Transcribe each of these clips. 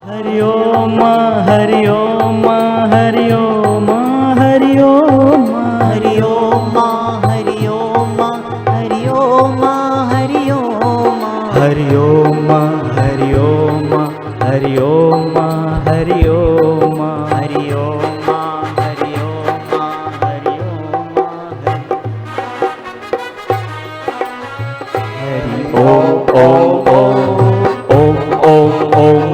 हरि ओम हरि ओम हरि ओम हरि ओम हरि ओम हरि ओम हरि ओम हरि ओम हरि ओम हरि ओम हरि ओम हरि ओम हरि ओम हरि ओम हरि ओम हरि ओम ओम ओम ओम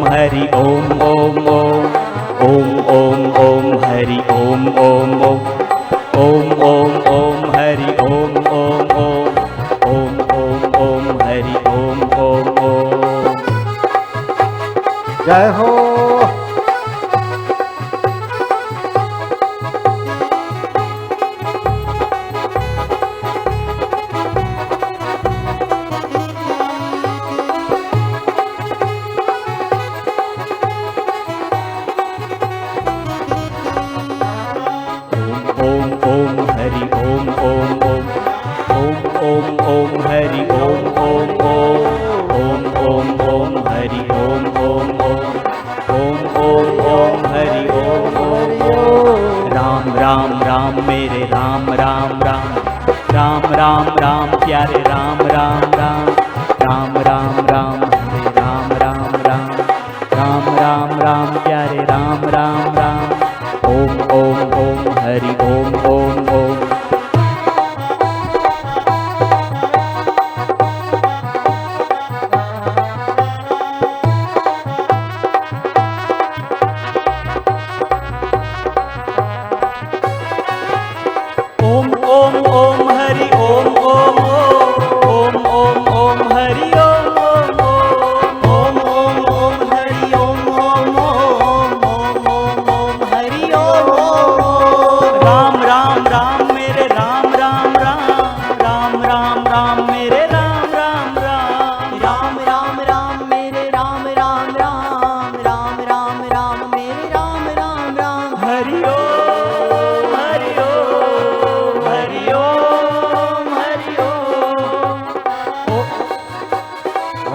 हरि ओम ओम हरि ओम ओम हरि ओम हरि ओम हरि ओम हरि ओम। जय हो। ओम हरि ओम ओम हरि ओम हरि ओम हरि ओम। राम राम राम मेरे राम राम राम राम राम राम प्यारे राम राम राम राम राम राम हरे राम राम राम राम राम राम प्यारे राम राम राम। ओम हरि ओम ओम हरि ओम ओम हरि ओम हरि ओम हरि ओम। राम राम राम मेरे राम राम राम राम राम राम मेरे राम राम राम राम राम राम मेरे राम राम राम राम राम राम मेरे राम राम राम। हरि ओम हरि ओम हरि ओम हरि ओम।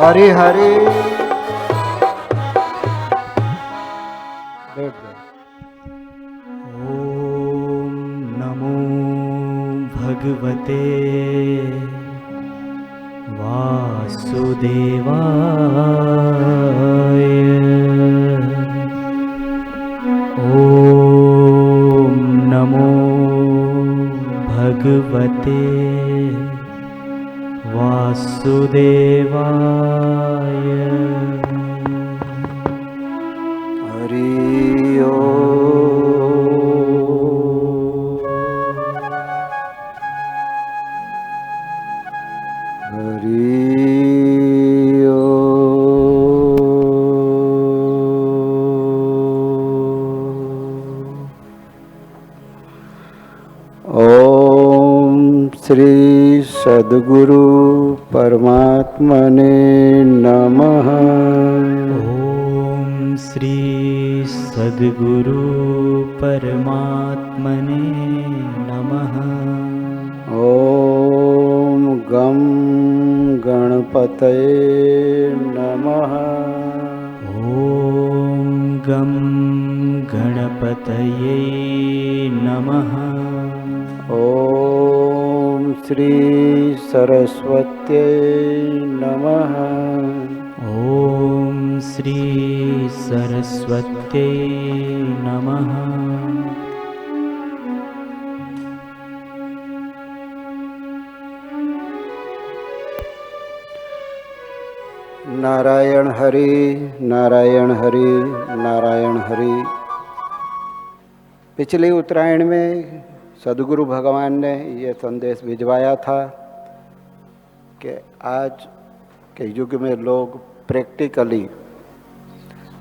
हरि हरि। बैठ जाओ। ओम नमो भगवते वासुदेवाय। ओम नमो भगवते वासुदेवाय। हरि ओम। हरि ओम श्री सद्गुरु परमात्मने नमः। ओम श्री सद्गुरु परमात्मने नमः। ओम गम गणपतये नमः। ओम गम गणपतये नमः। ओम श्री सरस्वत्यै नमः। ओम श्री सरस्वत्यै नमः। नारायण हरि नारायण हरि नारायण हरि। पिछली उत्तरायण में सद्गुरु भगवान ने ये संदेश भिजवाया था कि आज के युग में लोग प्रैक्टिकली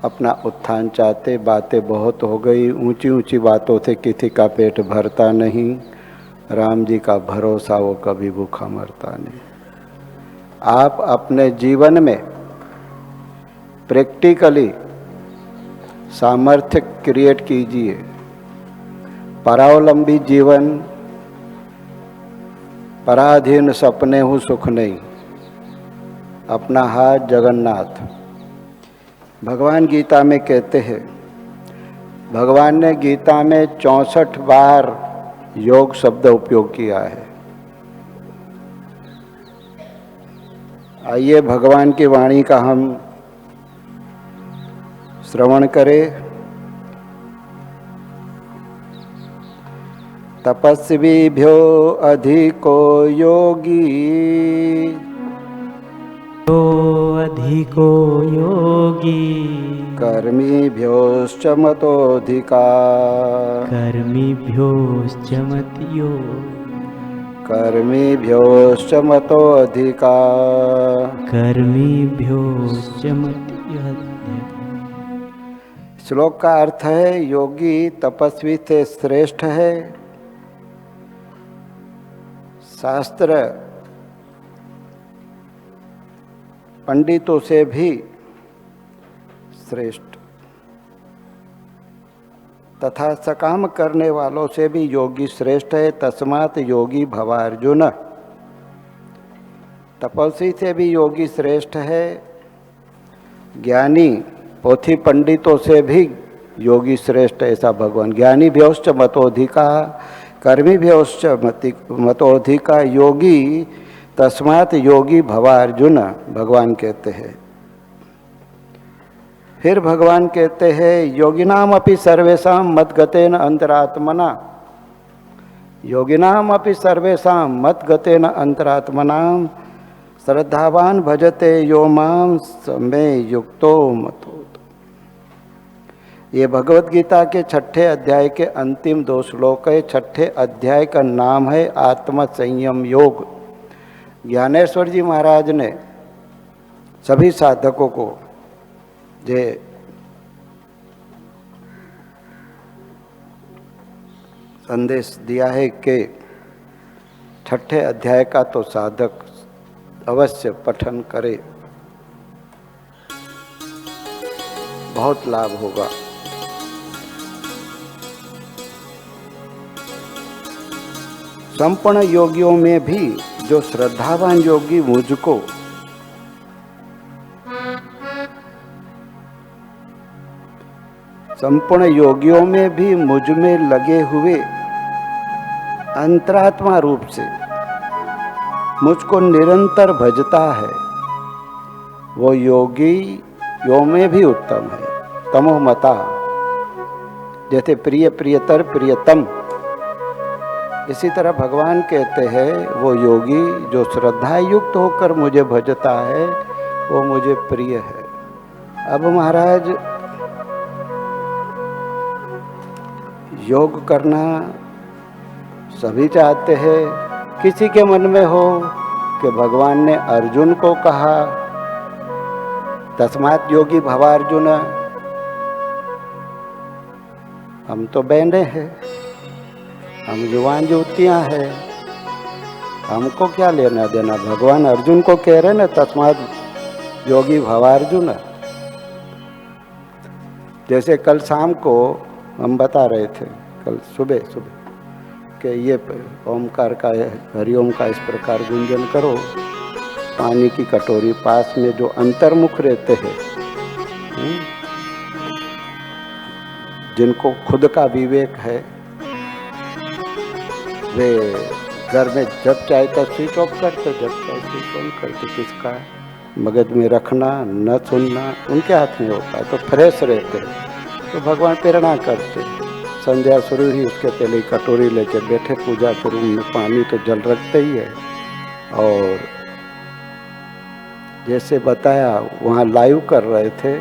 अपना उत्थान चाहते। बातें बहुत हो गई, ऊंची ऊंची बातों से किसी का पेट भरता नहीं। राम जी का भरोसा वो कभी भूखा मरता नहीं। आप अपने जीवन में प्रैक्टिकली सामर्थ्य क्रिएट कीजिए। परावलंबी जीवन पराधीन सपने हूँ सुख नहीं, अपना हाथ जगन्नाथ। भगवान गीता में कहते हैं, भगवान ने गीता में 64 बार योग शब्द उपयोग किया है। आइए भगवान की वाणी का हम श्रवण करें। तपस्वीभ्यो अधिको योगी, तो अधिको योगी, कर्मीभ्योश्च मतोऽधिका, कर्मिभ्योश्च मत्यो, कर्मीभ्योश्च मतोऽधिका। कर्मिभ्योश्च मत्यो। श्लोक का अर्थ है, योगी तपस्वी से श्रेष्ठ है, शास्त्र पंडितों से भी श्रेष्ठ, तथा सकाम करने वालों से भी योगी श्रेष्ठ है। तस्मात् योगी भवार्जुन, तपस्वी से भी योगी श्रेष्ठ है, ज्ञानी पोथी पंडितों से भी योगी श्रेष्ठ, ऐसा भगवान। ज्ञानी भ्योश्च मतोधिका, कर्मी भ्योश्च मतोधिका, योगी तस्मात् योगी भवार्जुन, भगवान कहते हैं। फिर भगवान कहते हैं, योगिनाम अपि सर्वेषां मद्गतेन अंतरात्मना, योगिनाम अपि सर्वेषां मद्गतेन अंतरात्मना, श्रद्धावान भजते यो मां मे युक्तो मतो। ये भगवत गीता के 6ठे अध्याय के अंतिम 2 श्लोक है। 6ठे अध्याय का नाम है आत्म संयम योग। ज्ञानेश्वर जी महाराज ने सभी साधकों को जे संदेश दिया है कि 6ठे अध्याय का तो साधक अवश्य पठन करे, बहुत लाभ होगा। संपूर्ण योगियों में भी जो श्रद्धावान योगी मुझको संपूर्ण योगियों में भी मुझ में लगे हुए अंतरात्मा रूप से मुझको निरंतर भजता है, वो योगी यो में भी उत्तम है। तमोमता, जैसे प्रिय प्रियतर प्रियतम, इसी तरह भगवान कहते हैं वो योगी जो श्रद्धा युक्त होकर मुझे भजता है वो मुझे प्रिय है। अब महाराज योग करना सभी चाहते हैं। किसी के मन में हो कि भगवान ने अर्जुन को कहा तस्मात् योगी भवार्जुन, हम तो बहने हैं, हम युवान युवतियाँ हैं, हमको क्या लेना देना। भगवान अर्जुन को कह रहे ना तस्मात् योगी भवार्जुन। जैसे कल शाम को हम बता रहे थे, कल सुबह कि ये ओमकार का हरिओम का इस प्रकार गुंजन करो। पानी की कटोरी पास में जो अंतर्मुख रहते हैं, जिनको खुद का विवेक है, वे घर में जब चाहे तब स्विच ऑफ करते, जब चाहे स्विच ऑन करते। किसका मगज में रखना न सुनना उनके हाथ में होता है, तो फ्रेश रहते हैं। तो भगवान प्रेरणा करते, संध्या शुरू ही उसके पहले कटोरी लेके बैठे पूजा के रूम में, पानी तो जल रखते ही है। और जैसे बताया वहाँ लाइव कर रहे थे,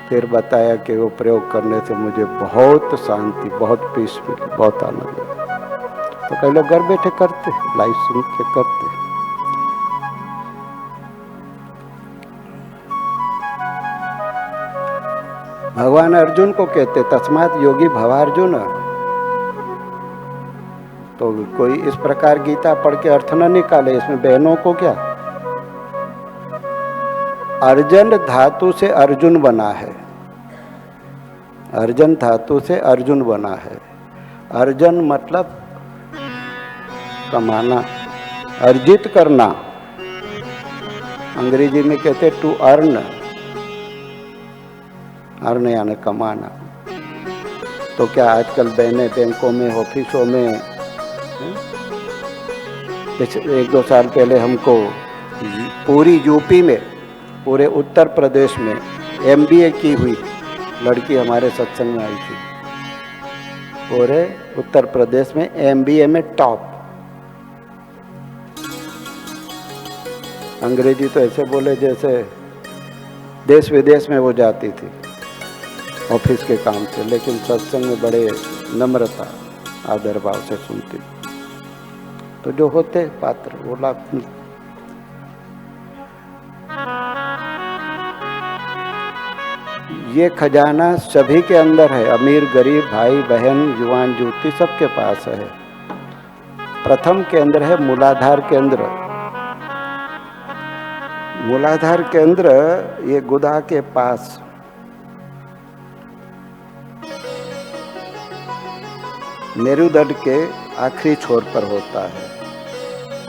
फिर बताया कि वो प्रयोग करने से मुझे बहुत शांति, बहुत पीस मिली, बहुत आनंद आया। तो कई लोग घर बैठे करते, लाइव सुन के करते। भगवान अर्जुन को कहते तस्मात् योगी भवार्जुन। तो कोई इस प्रकार गीता पढ़ के अर्थ न निकाले, इसमें बहनों को क्या। अर्जन धातु से अर्जुन बना है, अर्जन धातु से अर्जुन बना है। अर्जन मतलब कमाना, अर्जित करना, अंग्रेजी में कहते टू अर्न, अर्न यानी कमाना। तो क्या आजकल बहनें बैंकों में, ऑफिसों में, पिछले 1-2 साल पहले हमको पूरी यूपी में, पूरे उत्तर प्रदेश में MBA की हुई लड़की हमारे सत्संग में आई थी। पूरे उत्तर प्रदेश में MBA में टॉप। अंग्रेजी तो ऐसे बोले जैसे देश विदेश में वो जाती थी ऑफिस के काम से, लेकिन सत्संग में बड़े नम्रता आदर भाव से सुनती। तो जो होते पात्र वो लाभ। ये खजाना सभी के अंदर है, अमीर गरीब, भाई बहन, युवान युवती सबके पास है। प्रथम केंद्र है मूलाधार केंद्र। मूलाधार केंद्र ये गुदा के पास, मेरुदंड के आखिरी छोर पर होता है।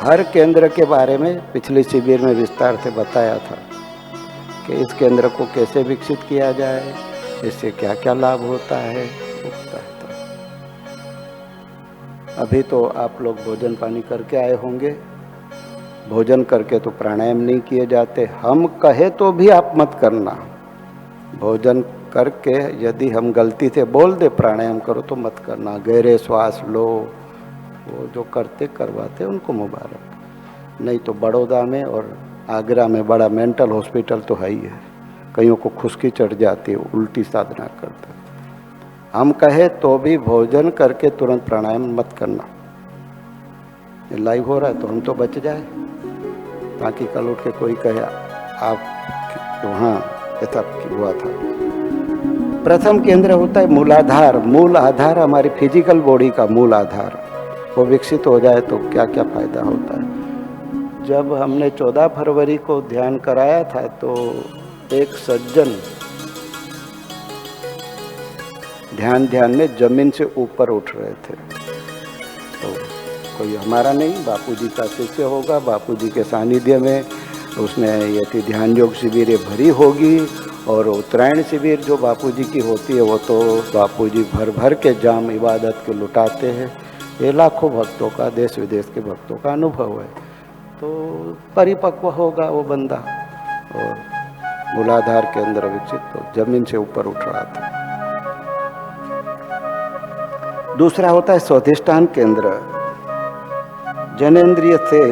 हर केंद्र के बारे में पिछले शिविर में विस्तार से बताया था कि इस केंद्र को कैसे विकसित किया जाए, इससे क्या क्या लाभ होता है। अभी तो आप लोग भोजन पानी करके आए होंगे। भोजन करके तो प्राणायाम नहीं किए जाते। हम कहे तो भी आप मत करना। भोजन करके यदि हम गलती से बोल दे प्राणायाम करो तो मत करना। गहरे श्वास लो। वो जो करते करवाते उनको मुबारक। नहीं तो बड़ौदा में और आगरा में बड़ा मेंटल हॉस्पिटल तो है ही है। कईयों को खुश्की चढ़ जाती है, उल्टी साधना करते। हम कहे तो भी भोजन करके तुरंत प्राणायाम मत करना। ये लाइव हो रहा है तो हम तो बच जाए, ताकि कल उठ के कोई कहे आप वहाँ ऐसा हुआ था। प्रथम केंद्र होता है मूलाधार। मूल आधार हमारी फिजिकल बॉडी का मूल आधार, वो विकसित हो जाए तो क्या क्या फायदा होता है। जब हमने 14 फरवरी को ध्यान कराया था तो एक सज्जन ध्यान में जमीन से ऊपर उठ रहे थे। तो कोई हमारा नहीं, बापूजी का शिष्य होगा। बापूजी के सानिध्य में उसने ये थी ध्यान योग शिविर भरी होगी। और उत्तरायण शिविर जो बापूजी की होती है वो तो बापूजी भर भर के जाम इबादत के लुटाते हैं। ये लाखों भक्तों का, देश विदेश के भक्तों का अनुभव है। तो परिपक्व होगा वो बंदा। और मूलाधार के अंदर विकसित तो जमीन से ऊपर उठ रहा था। दूसरा होता है स्वाधिष्ठान केंद्र। जनेंद्रिय से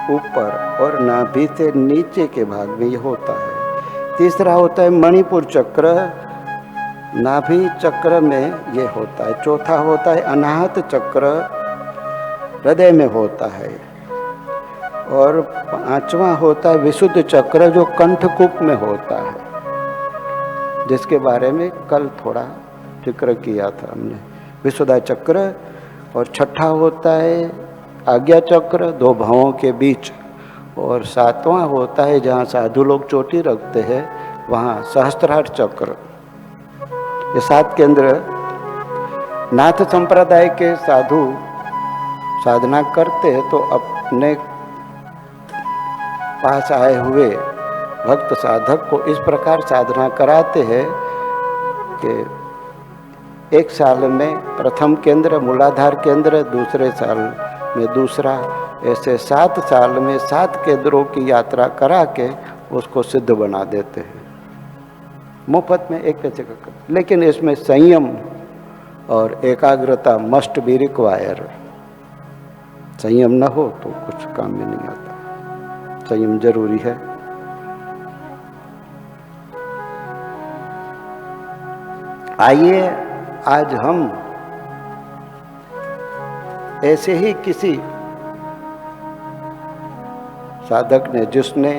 ऊपर और नाभि से नीचे के भाग में ये होता है। तीसरा होता है मणिपुर चक्र। नाभि चक्र में ये होता है। चौथा होता है अनाहत चक्र, हृदय में होता है। और पांचवा होता है विशुद्ध चक्र, जो कंठकूप में होता है, जिसके बारे में कल थोड़ा जिक्र किया था हमने, विशुद्ध चक्र। और छठा होता है आज्ञा चक्र, 2 भवों के बीच। और 7वां होता है जहाँ साधु लोग चोटी रखते हैं, वहाँ सहस्त्रार चक्र। ये 7 केंद्र नाथ संप्रदाय के साधु साधना करते हैं तो अपने पास आए हुए भक्त साधक को इस प्रकार साधना कराते हैं कि एक साल में प्रथम केंद्र मूलाधार केंद्र, दूसरे साल में दूसरा, ऐसे 7 साल में 7 केंद्रों की यात्रा करा के उसको सिद्ध बना देते हैं मुफ्त में, एक पैसे का। लेकिन इसमें संयम और एकाग्रता मस्ट बी रिक्वायर। संयम न हो तो कुछ काम में नहीं आता। संयम जरूरी है। आइए आज हम ऐसे ही किसी साधक ने, जिसने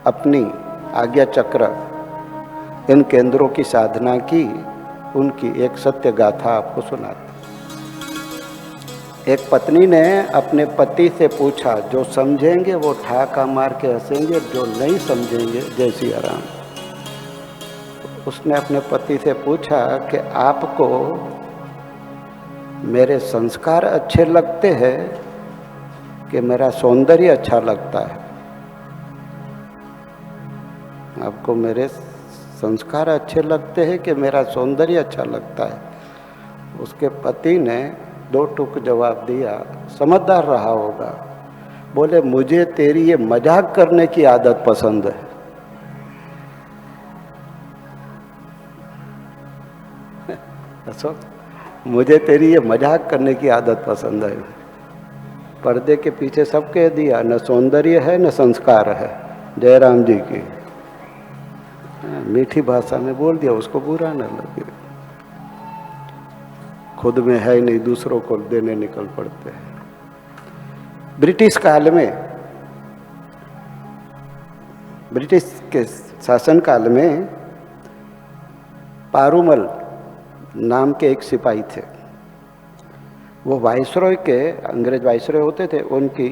अपनी आज्ञा चक्र इन केंद्रों की साधना की, उनकी एक सत्य गाथा आपको सुनाते। एक पत्नी ने अपने पति से पूछा, जो समझेंगे वो ठाका मार के हंसेंगे, जो नहीं समझेंगे जय सिया राम। उसने अपने पति से पूछा कि आपको मेरे संस्कार अच्छे लगते हैं कि मेरा सौंदर्य अच्छा लगता है, आपको मेरे संस्कार अच्छे लगते हैं कि मेरा सौंदर्य अच्छा लगता है। उसके पति ने दो टूक जवाब दिया, समझदार रहा होगा, बोले मुझे तेरी ये मजाक करने की आदत पसंद है। अशोक, मुझे तेरी ये मजाक करने की आदत पसंद है। पर्दे के पीछे सब कह दिया, न सौंदर्य है न संस्कार है। जयराम जी की मीठी भाषा में बोल दिया, उसको बुरा न लगे। खुद में है ही नहीं, दूसरों को देने निकल पड़ते हैं। ब्रिटिश काल में, ब्रिटिश के शासन काल में पारूमल नाम के एक सिपाही थे। वो वाइसरॉय के, अंग्रेज वाइसरॉय होते थे, उनकी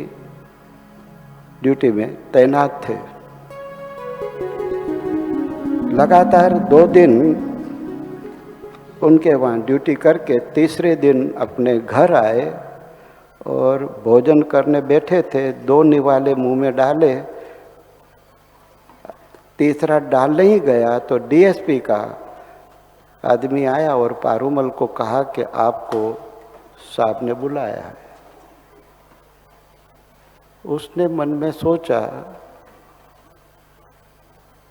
ड्यूटी में तैनात थे। लगातार 2 दिन उनके वहाँ ड्यूटी करके तीसरे दिन अपने घर आए और भोजन करने बैठे थे। 2 निवाले मुंह में डाले, तीसरा डालने ही गया तो डीएसपी का आदमी आया और पारूमल को कहा कि आपको साहब ने बुलाया है। उसने मन में सोचा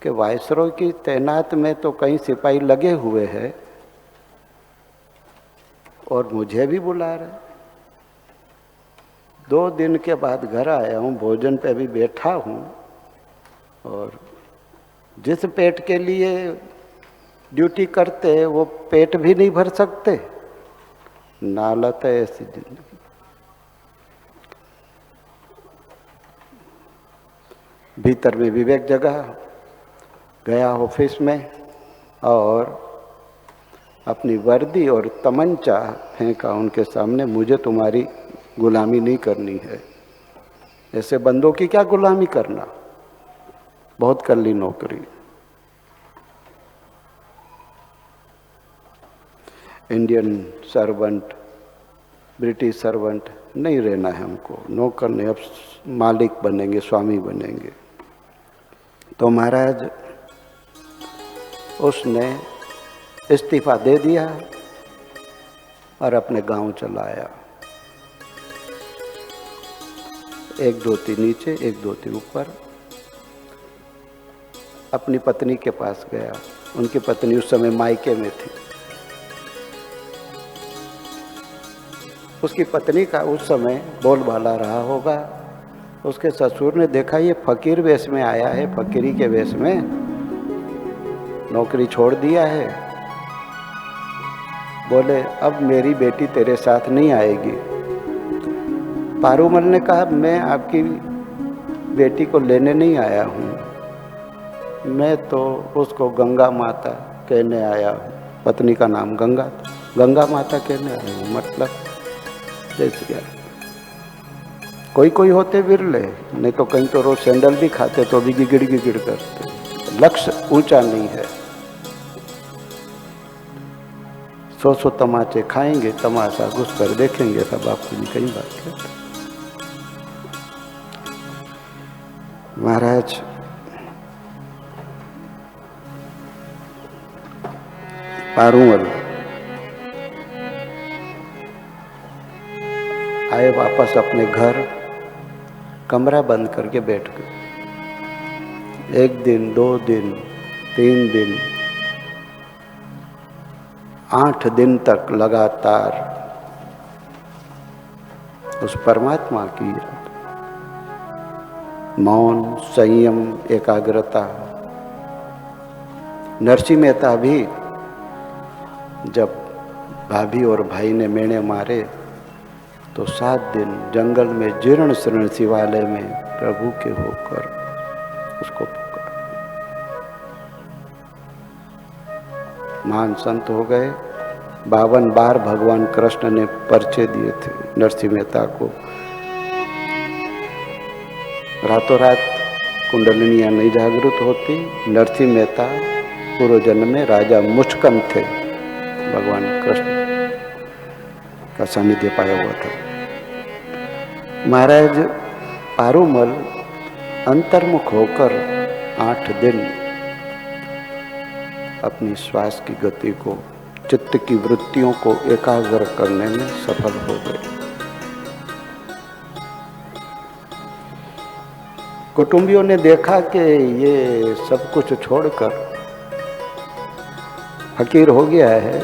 कि वाइसरॉय की तैनात में तो कई सिपाही लगे हुए हैं और मुझे भी बुला रहे। 2 दिन के बाद घर आया हूँ, भोजन पे भी बैठा हूँ और जिस पेट के लिए ड्यूटी करते वो पेट भी नहीं भर सकते। नालत है ऐसी जिंदगी। भीतर में विवेक जगा, गया ऑफिस में और अपनी वर्दी और तमंचा फेंका उनके सामने, मुझे तुम्हारी गुलामी नहीं करनी है। ऐसे बंदों की क्या गुलामी करना, बहुत कर ली नौकरी। इंडियन सर्वेंट, ब्रिटिश सर्वेंट नहीं रहना है हमको, नौकर नहीं, अब मालिक बनेंगे, स्वामी बनेंगे। तो महाराज उसने इस्तीफा दे दिया और अपने गांव चला आया। 1 धोती नीचे 1 धोती ऊपर, अपनी पत्नी के पास गया। उनकी पत्नी उस समय मायके में थी। उसकी पत्नी का उस समय बोलबाला रहा होगा। उसके ससुर ने देखा ये फकीर वेश में आया है, फकीरी के वेश में, नौकरी छोड़ दिया है। बोले अब मेरी बेटी तेरे साथ नहीं आएगी। पारूमल ने कहा मैं आपकी बेटी को लेने नहीं आया हूँ, मैं तो उसको गंगा माता कहने आया हूँ। पत्नी का नाम गंगा था, गंगा माता कहने आया हूँ। मतलब जैसे क्या, कोई कोई होते विरले, नहीं तो कहीं तो रोज सैंडल भी खाते तो भी गिगिड़ गिगिड़ करते। लक्ष्य ऊंचा नहीं है। 100 तमाचे खाएंगे, तमाशा घुस कर देखेंगे, सब बापू जी कई बात कहते। महाराज पारूमल आए वापस अपने घर, कमरा बंद करके बैठ गए। 1 दिन 2 दिन 3 दिन 8 दिन तक लगातार उस परमात्मा की मौन, संयम, एकाग्रता। नरसिंह मेहता भी जब भाभी और भाई ने मेणे मारे तो 7 दिन जंगल में जीर्ण शरण शिवालय में प्रभु के होकर उसको पुकार। महान संत हो गए। 52 बार भगवान कृष्ण ने परिचय दिए थे नरसिंह मेहता को। रातों रात कुंडलिनियां नहीं जागृत होती। नरसिंह मेहता पूर्व जन्म में राजा मुचकंद थे, भगवान कृष्ण का सानिध्य पाया हुआ था। महाराज पारूमल अंतर्मुख होकर 8 दिन अपनी श्वास की गति को, चित्त की वृत्तियों को एकाग्र करने में सफल हो गए। कुटुंबियों ने देखा कि ये सब कुछ छोड़कर फकीर हो गया है,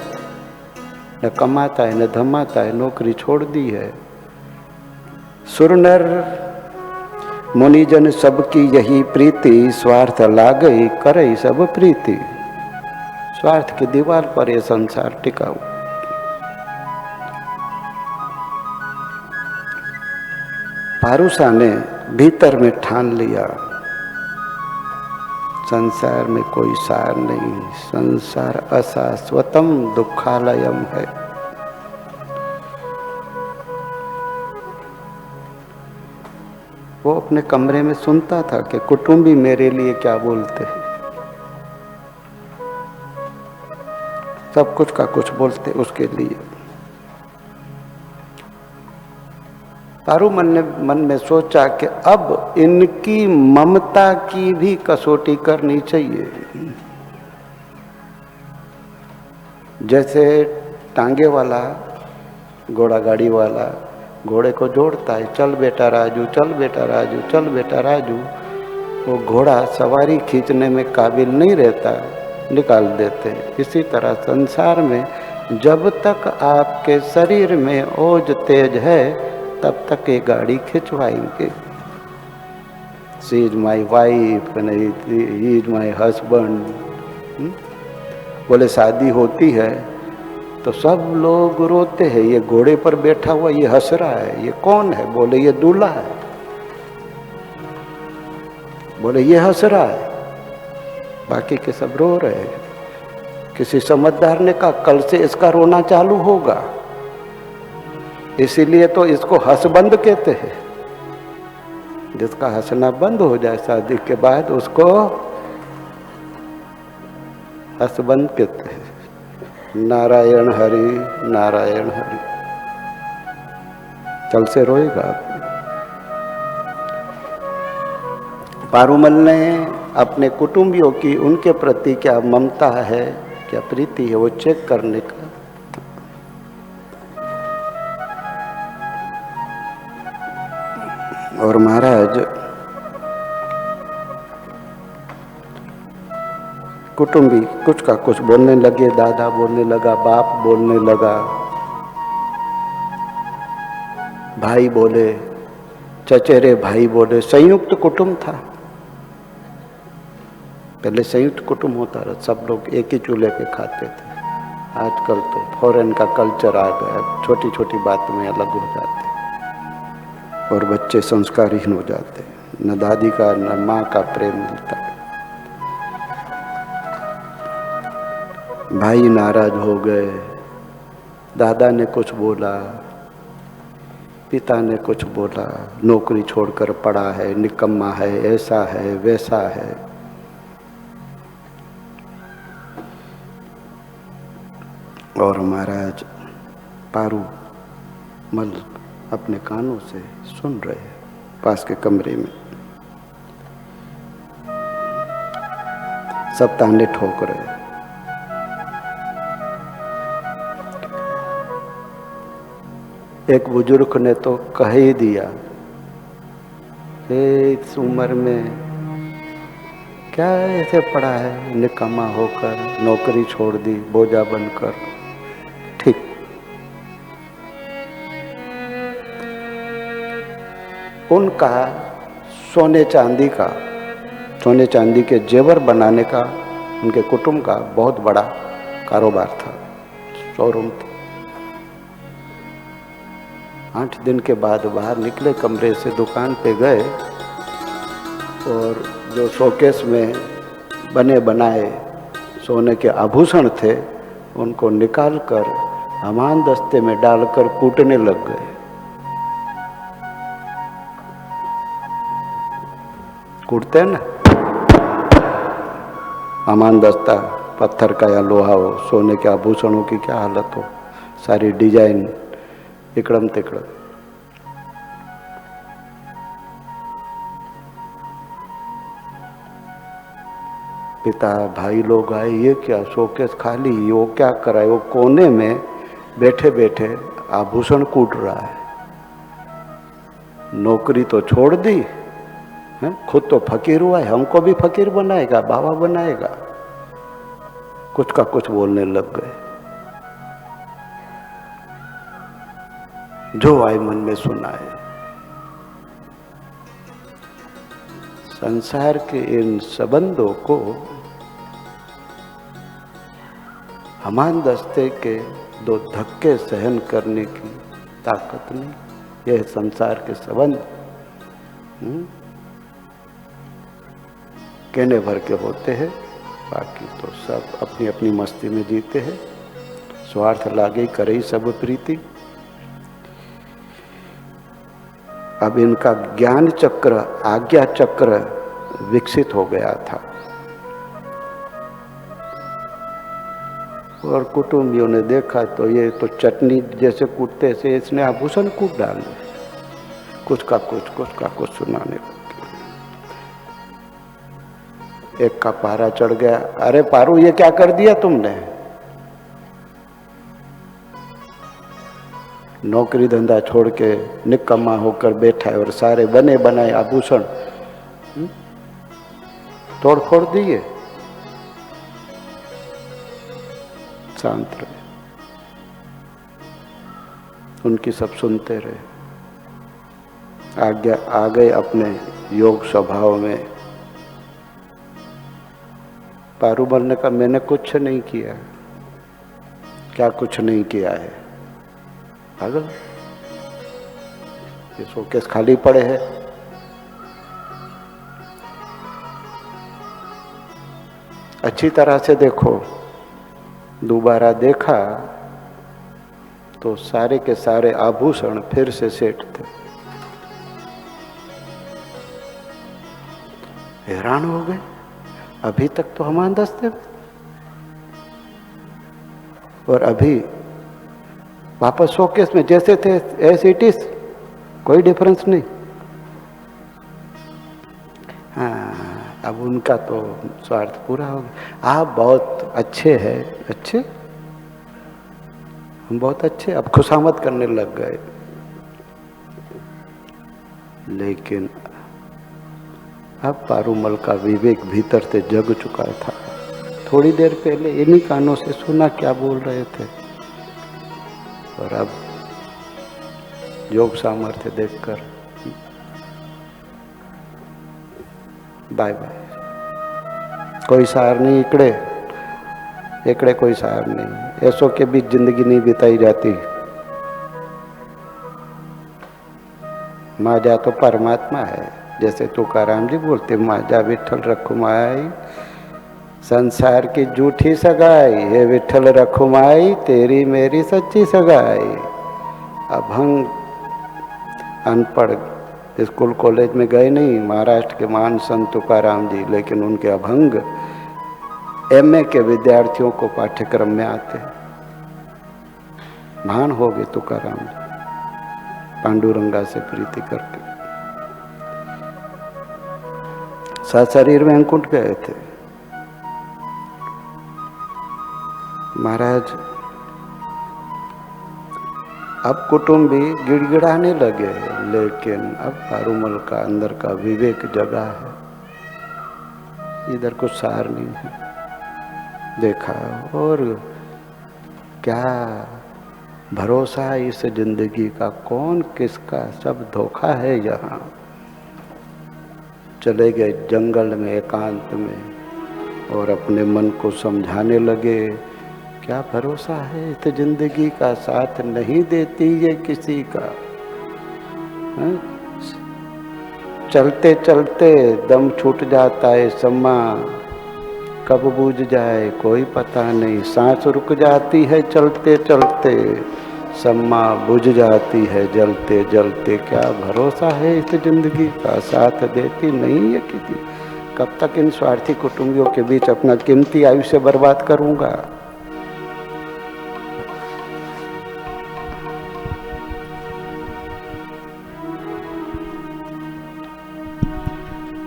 न कमाता है न धमाता है, नौकरी छोड़ दी है। सुरनर मुनिजन सबकी यही प्रीति, स्वार्थ लागई करई सब प्रीति। स्वार्थ की दीवार पर यह संसार टिका हुआ। पारूसा ने भीतर में ठान लिया, संसार में कोई सार नहीं, संसार अशाश्वतम दुखालयम है। वो अपने कमरे में सुनता था कि कुटुंबी मेरे लिए क्या बोलते हैं, सब कुछ का कुछ बोलते उसके लिए। पारूमल ने मन में सोचा कि अब इनकी ममता की भी कसौटी करनी चाहिए। जैसे टांगे वाला, घोड़ा गाड़ी वाला घोड़े को जोड़ता है, चल बेटा राजू, चल बेटा राजू, चल बेटा राजू। वो घोड़ा सवारी खींचने में काबिल नहीं रहता, निकाल देते। इसी तरह संसार में जब तक आपके शरीर में ओज तेज है तब तक ये गाड़ी खिंचवाएंगे। She is my wife, he is my husband. बोले शादी होती है तो सब लोग रोते हैं, ये घोड़े पर बैठा हुआ ये हंस रहा है, ये कौन है? बोले ये दूल्हा है। बोले ये हंस रहा है, बाकी के सब रो रहे हैं। किसी समझदार ने कहा कल से इसका रोना चालू होगा, इसीलिए तो इसको हंसबंद कहते हैं। जिसका हंसना बंद हो जाए शादी के बाद उसको हंसबंद कहते हैं। नारायण हरि, नारायण हरि। कल से रोएगा। पारूमल ने अपने कुटुंबियों की उनके प्रति क्या ममता है, क्या प्रीति है, वो चेक करने का। और महाराज कुटुंबी कुछ का कुछ बोलने लगे, दादा बोलने लगा, बाप बोलने लगा, भाई बोले, चचेरे भाई बोले। संयुक्त कुटुंब था। पहले संयुक्त कुटुंब होता था, सब लोग एक ही चूल्हे पे खाते थे। आजकल तो फॉरेन का कल्चर आ गया, छोटी छोटी बात में अलग हो जाते और बच्चे संस्कारहीन हो जाते, न दादी का न माँ का प्रेम मिलता। भाई नाराज हो गए, दादा ने कुछ बोला, पिता ने कुछ बोला, नौकरी छोड़कर पड़ा है, निकम्मा है, ऐसा है वैसा है। और महाराज पारूमल अपने कानों से सुन रहे हैं पास के कमरे में। सब ताने ठोक रहे। एक बुजुर्ग ने तो कह ही दिया, इस उम्र में क्या ऐसे पड़ा है, निकम्मा होकर नौकरी छोड़ दी, बोझा बनकर। ठीक। उनका सोने चांदी के जेवर बनाने का उनके कुटुंब का बहुत बड़ा कारोबार था, शोरूम था। 8 दिन के बाद बाहर निकले कमरे से, दुकान पे गए और जो शोकेस में बने बनाए सोने के आभूषण थे उनको निकालकर हमान दस्ते में डालकर कूटने लग गए। कूटते हैं ना, हमान दस्ता पत्थर का या लोहा हो, सोने के आभूषणों की क्या हालत हो, सारी डिजाइन इकड़म तिकड़म। पिता भाई लोग आए, ये क्या शोकेस खाली, वो क्या कर रहा है? वो कोने में बैठे बैठे आभूषण कूट रहा है। नौकरी तो छोड़ दी है, खुद तो फकीर हुआ है, हमको भी फकीर बनाएगा, बाबा बनाएगा। कुछ का कुछ बोलने लग गए, जो आए मन में सुनाए। संसार के इन संबंधों को हमान दस्ते के दो धक्के सहन करने की ताकत नहीं। यह संसार के संबंध कहने भर के होते हैं, बाकी तो सब अपनी अपनी मस्ती में जीते हैं। स्वार्थ लागे करे सब प्रीति। अब इनका ज्ञान चक्र, आज्ञा चक्र विकसित हो गया था और कुटुंबियों ने देखा तो ये तो चटनी जैसे कूटते से इसने आभूषण कूट डाले, कुछ का कुछ सुनाने लगे। एक का पारा चढ़ गया, अरे पारू ये क्या कर दिया तुमने? नौकरी धंधा छोड़ के निकम्मा होकर बैठा है और सारे बने बनाए आभूषण तोड़ फोड़ दिए। शांत रहे, उनकी सब सुनते रहे, आज्ञा आ गए अपने योग स्वभाव में। पारू बनने का मैंने कुछ नहीं किया। क्या कुछ नहीं किया है? पागल, ये शोकेस खाली पड़े हैं। अच्छी तरह से देखो, दोबारा देखा तो सारे के सारे आभूषण फिर से सेट थे। हैरान हो गए, अभी तक तो हमान दस्ते में और अभी वापस शोकेस में जैसे थे एज इट इज, कोई डिफरेंस नहीं। हाँ, अब उनका तो स्वार्थ पूरा हो गया। आप बहुत अच्छे हैं, अच्छे, हम बहुत अच्छे, अब खुशामद करने लग गए। लेकिन अब पारूमल का विवेक भीतर से जग चुका था। थोड़ी देर पहले इन्हीं कानों से सुना क्या बोल रहे थे और अब योग सामर्थ्य देखकर बाय बाय। कोई सार नहीं एकड़े कोई सार नहीं। ऐसों के बीच जिंदगी नहीं बिताई जाती। माजा तो परमात्मा है, जैसे तुकाराम जी बोलते, माजा विठल रखुमाई संसार की झूठी सगाई, हे विठल रखुमाई तेरी मेरी सच्ची सगाई। अभंग अनपढ़ स्कूल कॉलेज में गए नहीं, महाराष्ट्र के महान संत तुकाराम जी, लेकिन उनके अभंग एमए के विद्यार्थियों को पाठ्यक्रम में आते। महान हो गए तुकाराम जी, पांडुरंगा से प्रीति करके। सशरीर में अंकुट गए थे। महाराज अब कुटुंबी गिड़गिड़ाने लगे, लेकिन अब पारूमल का अंदर का विवेक जगा है। इधर कुछ सार नहीं है। देखा और क्या भरोसा इस जिंदगी का, कौन किसका, सब धोखा है। यहाँ चले गए जंगल में एकांत में और अपने मन को समझाने लगे, क्या भरोसा है इस जिंदगी का, साथ नहीं देती ये किसी का। चलते चलते दम छूट जाता है, सम्मा कब बुझ जाए कोई पता नहीं। सांस रुक जाती है चलते चलते, सम्मा बुझ जाती है जलते जलते। क्या भरोसा है इस जिंदगी का, साथ देती नहीं है किसी। कब तक इन स्वार्थी कुटुंबियों के बीच अपना कीमती आयुष्य बर्बाद करूंगा।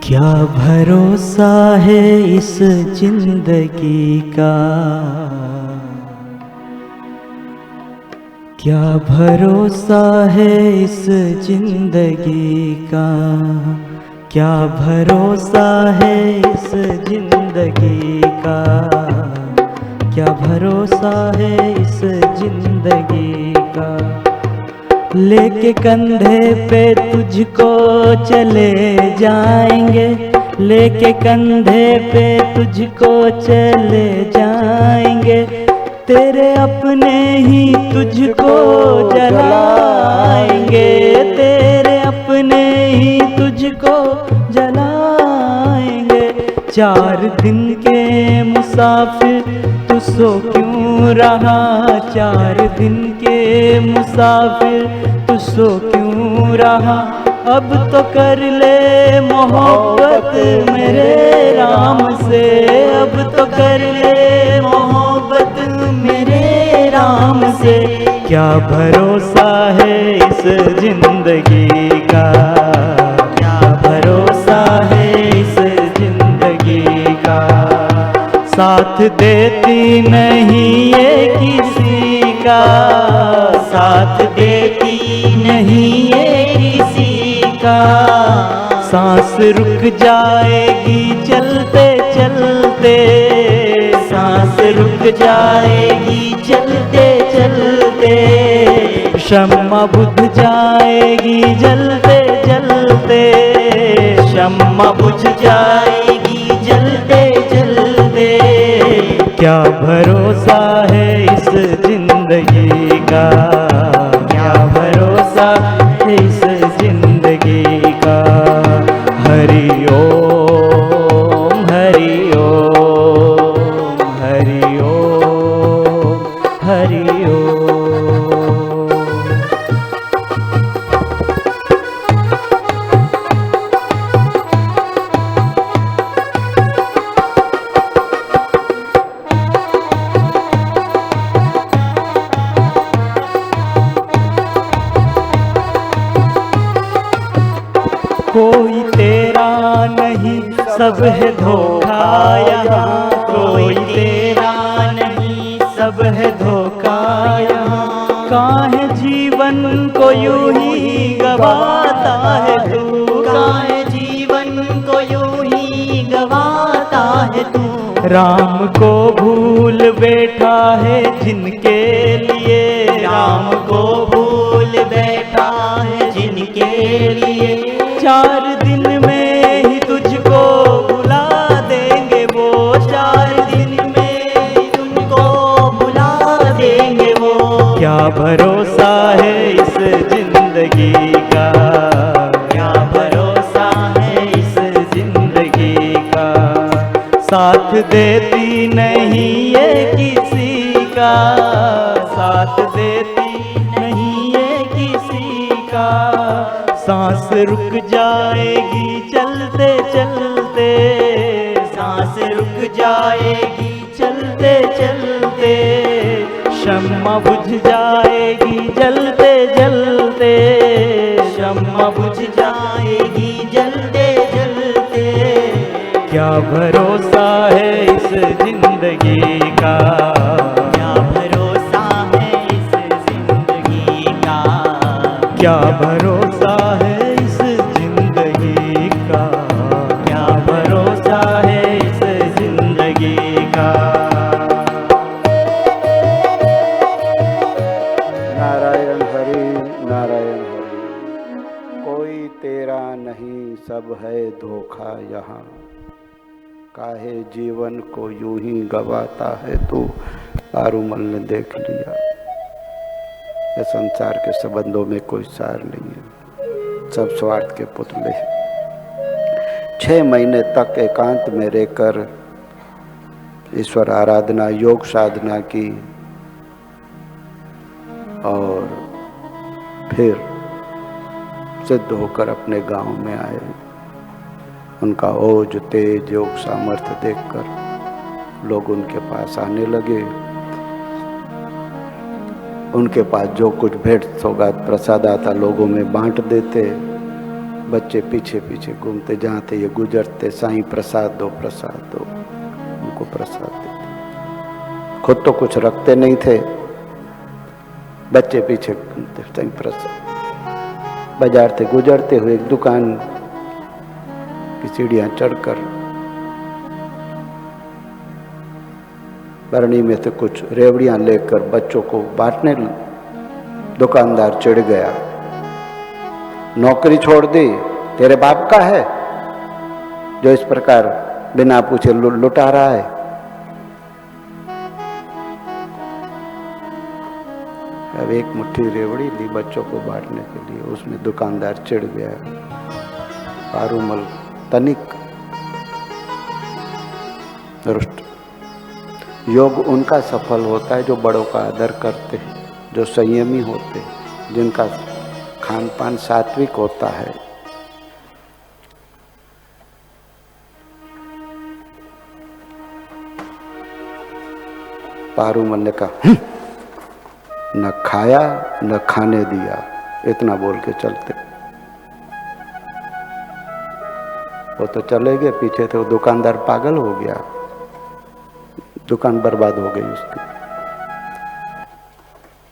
क्या भरोसा है इस जिंदगी का, क्या भरोसा है इस जिंदगी का, क्या भरोसा है इस जिंदगी का, क्या भरोसा है इस जिंदगी का। लेके कंधे पे तुझको चले जाएंगे, लेके कंधे पे तुझको चले जाएंगे, तेरे अपने ही तुझको जलाएंगे, तेरे अपने ही तुझको जलाएंगे। 4 दिन के मुसाफिर तू सो क्यों रहा, 4 दिन के मुसाफिर तू सो क्यों रहा। अब तो कर ले मोहब्बत मेरे राम से, अब तो कर ले मोहब्बत मेरे राम से। क्या भरोसा है इस जिंदगी का, क्या भरोसा है इस जिंदगी का। साथ देती नहीं ये किसी का, साथ देती नहीं ये किसी का। सांस रुक जाएगी चलते चलते, सांस रुक जाएगी चलते चलते। शम्मा बुझ जाएगी जलते जलते, शम्मा बुझ जाएगी जलते जलते। क्या भरोसा है इस जिंदगी का, क्या भरोसा है इस जिंदगी का। हरि ओम हरि ओम हरि ओम हरि ओम। कोई तेरा नहीं सब है धोखा यहाँ, कोई तेरा नहीं सब है धोखा यहाँ। काहे जीवन को यूं ही गवाता है तू, काहे जीवन को यूं ही गवाता है तू। राम को भूल बैठा है जिनके लिए, राम को भूल बैठा है जिनके लिए। 4 दिन में ही तुझको बुला देंगे वो, 4 दिन में ही तुमको बुला देंगे वो। क्या भरोसा है इस जिंदगी का, क्या भरोसा है इस जिंदगी का। साथ देती नहीं ये किसी का, साथ देती नहीं ये किसी का। सांस रुक जाएगी चलते चलते, सांस रुक जाएगी चलते चलते। शम्मा बुझ जाएगी जलते जलते, शम्मा बुझ जाएगी जलते जलते। क्या भरोसा है इस जिंदगी का, क्या भरोसा है इस जिंदगी का। क्या भरोसा है इस जिंदगी का, क्या भरोसा है इस जिंदगी का। नारायण हरि नारायण हरि। कोई तेरा नहीं सब है धोखा यहाँ, काहे जीवन को यूं ही गवाता है तू। आरूमल ने देख लिया ये संसार के संबंधों में कोई सार नहीं है, सब स्वार्थ के पुतले। 6 महीने तक एकांत में रहकर ईश्वर आराधना योग साधना की और फिर सिद्ध होकर अपने गांव में आए। उनका ओज तेज योग सामर्थ्य देखकर लोग उनके पास आने लगे। उनके पास जो कुछ भेंट सौगात प्रसाद आता लोगों में बांट देते। बच्चे पीछे पीछे घूमते, जहाँ थे ये गुजरते, साईं प्रसाद दो, प्रसाद दो, उनको प्रसाद देते। खुद तो कुछ रखते नहीं थे, बच्चे पीछे घूमते, साईं प्रसाद। बाजार से गुजरते हुए एक दुकान की सीढ़ियां चढ़कर बरनी में से कुछ रेवड़ियां लेकर बच्चों को बांटने, दुकानदार चिढ़ गया, नौकरी छोड़ दी, तेरे बाप का है जो इस प्रकार बिना पूछे लुटा रहा है। अब एक मुट्ठी रेवड़ी ली बच्चों को बांटने के लिए, उसमें दुकानदार चिढ़ गया। पारूमल तनिक रुष्ट। योग उनका सफल होता है जो बड़ों का आदर करते हैं, जो संयमी होते हैं, जिनका खान पान सात्विक होता है। पारूमल ने कहा, न खाया न खाने दिया, इतना बोल के चलते। वो तो चले गए, पीछे थे वो दुकानदार पागल हो गया, दुकान बर्बाद हो गई उसकी।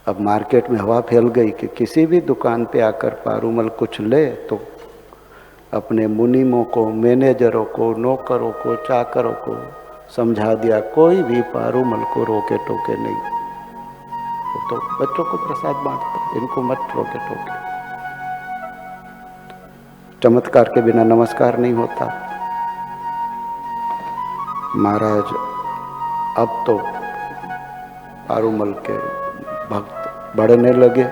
अब मार्केट में हवा फैल गई कि किसी भी दुकान पे आकर पारूमल कुछ ले तो अपने मुनीमों को, मैनेजरों को, नौकरों को, चाकरों को समझा दिया, कोई भी पारूमल को रोके टोके नहीं। वो तो बच्चों को प्रसाद बांटता, इनको मत रोके टोके। चमत्कार के बिना नमस्कार नहीं होता। महाराज अब तो पारूमल के भक्त बढ़ने लगे,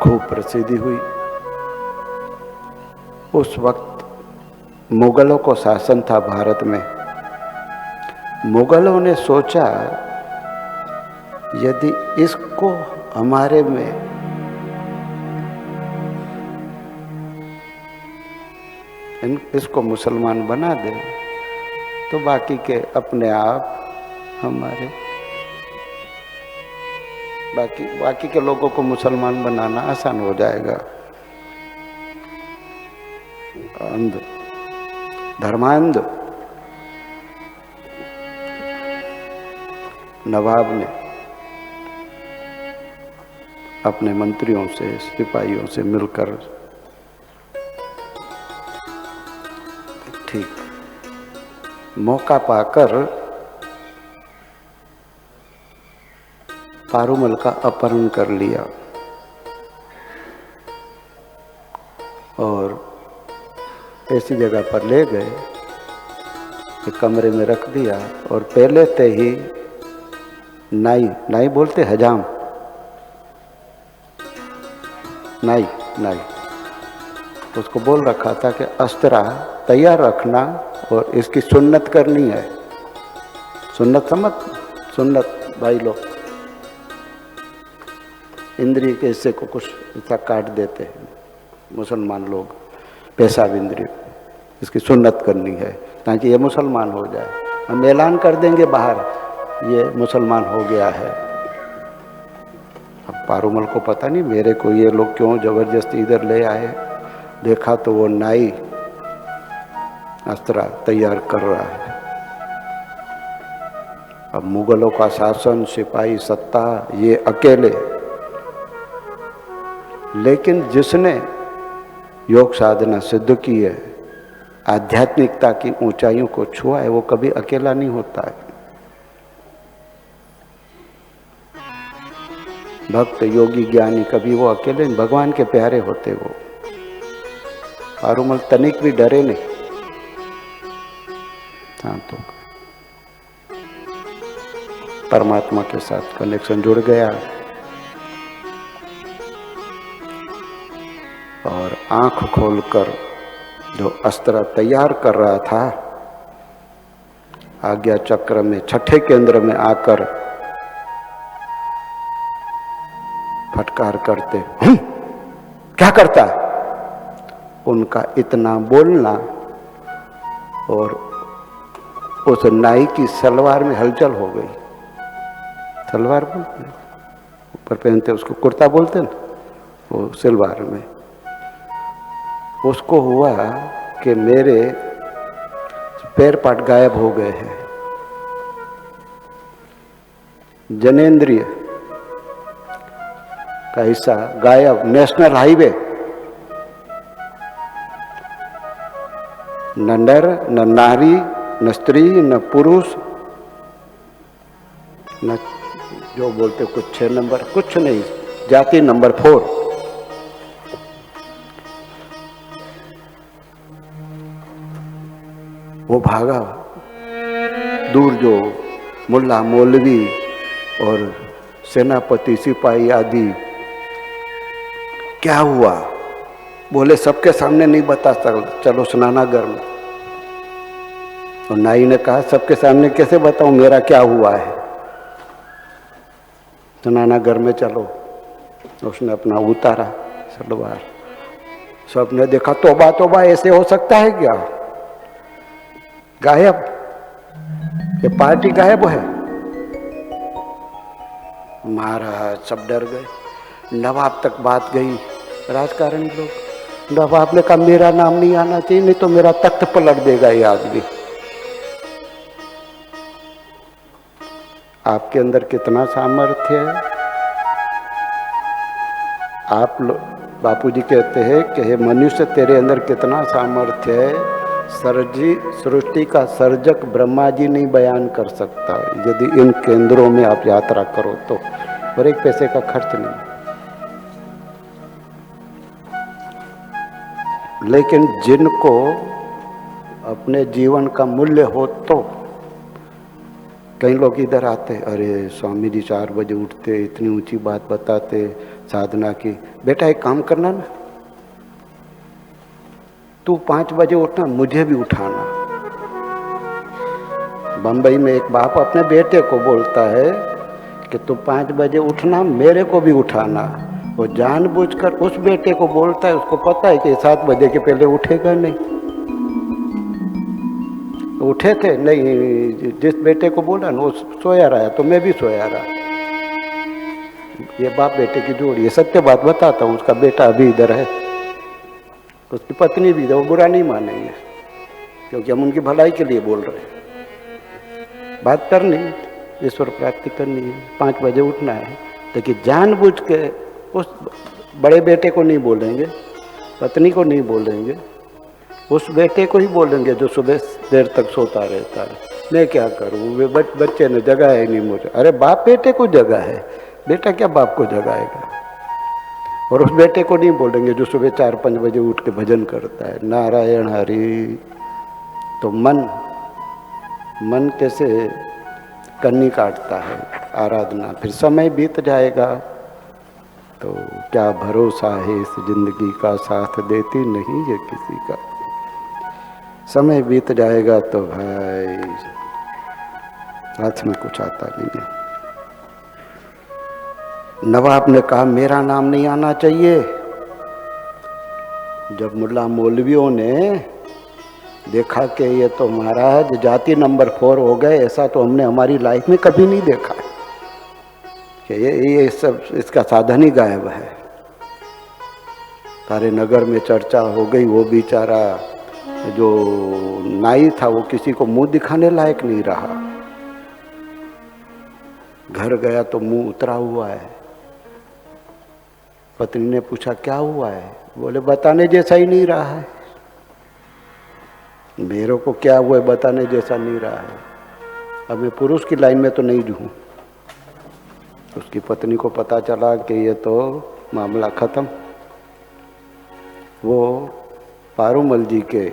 खूब प्रसिद्धि हुई। उस वक्त मुगलों को शासन था भारत में। मुगलों ने सोचा यदि इसको हमारे में इसको मुसलमान बना दे तो बाकी के अपने आप हमारे बाकी के लोगों को मुसलमान बनाना आसान हो जाएगा। अंध धर्मांध नवाब ने अपने मंत्रियों से, सिपाहियों से मिलकर ठीक मौका पाकर पारूमल का अपहरण कर लिया और ऐसी जगह पर ले गए कि कमरे में रख दिया और पहले से ही नाई बोलते हजाम, नाई उसको बोल रखा था कि अस्त्रा तैयार रखना और इसकी सुन्नत करनी है। सुन्नत समझ, सुन्नत भाई लोग इंद्रिय के हिस्से को कुछ ऐसा काट देते हैं मुसलमान लोग, पेशाब इंद्रिय, इसकी सुन्नत करनी है ताकि ये मुसलमान हो जाए। हम ऐलान कर देंगे बाहर ये मुसलमान हो गया है। अब पारूमल को पता नहीं मेरे को ये लोग क्यों जबरदस्ती इधर ले आए। देखा तो वो नाई अस्त्रा तैयार कर रहा है। अब मुगलों का शासन, सिपाही सत्ता, ये अकेले, लेकिन जिसने योग साधना सिद्ध की है, आध्यात्मिकता की ऊंचाइयों को छुआ है, वो कभी अकेला नहीं होता है। भक्त योगी ज्ञानी कभी वो अकेले नहीं, भगवान के प्यारे होते वो। पारूमल तनिक भी डरे नहीं। हाँ, तो परमात्मा के साथ कनेक्शन जुड़ गया और आंख खोलकर जो अस्त्र तैयार कर रहा था, आज्ञा चक्र में छठे केंद्र में आकर फटकार करते, क्या करता है? उनका इतना बोलना और उस नाई की सलवार में हलचल हो गई। सलवार बोलते ऊपर पहनते उसको कुर्ता बोलते ना, वो सिलवार में। उसको हुआ कि मेरे पैर पाट गायब हो गए हैं, जनेंद्रिय का हिस्सा गायब। नेशनल हाईवे, न नर न नारी न स्त्री न पुरुष न जो बोलते कुछ 6 नंबर, कुछ नहीं, जाति नंबर 4। वो भागा दूर, जो मुल्ला मौलवी और सेनापति सिपाही आदि। क्या हुआ? बोले सबके सामने नहीं बता सकता, चलो स्नानागार में। और नाई ने कहा सबके सामने कैसे बताऊं मेरा क्या हुआ है, स्नानागार में चलो। उसने अपना उतारा सलवार, सबने देखा तौबा तौबा, ऐसे हो सकता है क्या? गायब, ये पार्टी गायब है। महाराज सब डर गए। नवाब तक बात गई, राजकारणी लोग। नवाब ने कहा मेरा नाम नहीं आना चाहिए, नहीं तो मेरा तख्त पलट देगा ये आदमी। आपके अंदर कितना सामर्थ्य है। आप बापूजी कहते हैं कि हे मनुष्य, तेरे अंदर कितना सामर्थ्य है, सृष्टि का सर्जक ब्रह्मा जी नहीं बयान कर सकता। यदि इन केंद्रों में आप यात्रा करो तो, और 1 पैसे का खर्च नहीं। लेकिन जिनको अपने जीवन का मूल्य हो, तो कई लोग इधर आते, अरे स्वामी जी 4 बजे उठते, इतनी ऊंची बात बताते साधना की। बेटा एक काम करना ना, तू 5 बजे उठना, मुझे भी उठाना। बंबई में एक बाप अपने बेटे को बोलता है कि तू 5 बजे उठना, मेरे को भी उठाना। वो जानबूझकर उस बेटे को बोलता है, उसको पता है कि 7 बजे के पहले उठेगा नहीं। उठे थे नहीं, जिस बेटे को बोला ना वो सोया रहा, तो मैं भी सोया रहा। ये बाप बेटे की जोड़ी, ये सत्य बात बताता हूँ। उसका बेटा अभी इधर है, उसकी पत्नी भी इधर, वो बुरा नहीं मानेंगे क्योंकि हम उनकी भलाई के लिए बोल रहे हैं। बात करनी, ईश्वर प्राप्ति करनी है, 5 बजे उठना है। लेकिन जानबूझ के उस बड़े बेटे को नहीं बोलेंगे, पत्नी को नहीं बोलेंगे, उस बेटे को ही बोलेंगे जो सुबह देर तक सोता रहता है। मैं क्या करूँ, वे बच्चे ने जगाया ही नहीं मुझे। अरे बाप बेटे को जगा है, बेटा क्या बाप को जगाएगा? और उस बेटे को नहीं बोलेंगे जो सुबह 4-5 बजे उठ के भजन करता है, नारायण हरि। तो मन कैसे कन्नी काटता है आराधना, फिर समय बीत जाएगा तो क्या भरोसा है इस जिंदगी का, साथ देती नहीं है किसी का। समय बीत जाएगा तो भाई हाथ में कुछ आता नहीं है। नवाब ने कहा मेरा नाम नहीं आना चाहिए। जब मुल्ला मौलवियों ने देखा कि ये तो महाराज जाति नंबर 4 हो गए, ऐसा तो हमने हमारी लाइफ में कभी नहीं देखा कि ये सब, इसका साधन ही गायब है। सारे नगर में चर्चा हो गई। वो बेचारा जो नाई था वो किसी को मुंह दिखाने लायक नहीं रहा। घर गया तो मुंह उतरा हुआ है। पत्नी ने पूछा क्या हुआ है? बोले बताने जैसा ही नहीं रहा है। मेरे को क्या हुआ है बताने जैसा नहीं रहा है। अब मैं पुरुष की लाइन में तो नहीं हूँ। उसकी पत्नी को पता चला कि ये तो मामला खत्म। वो पारूमल जी के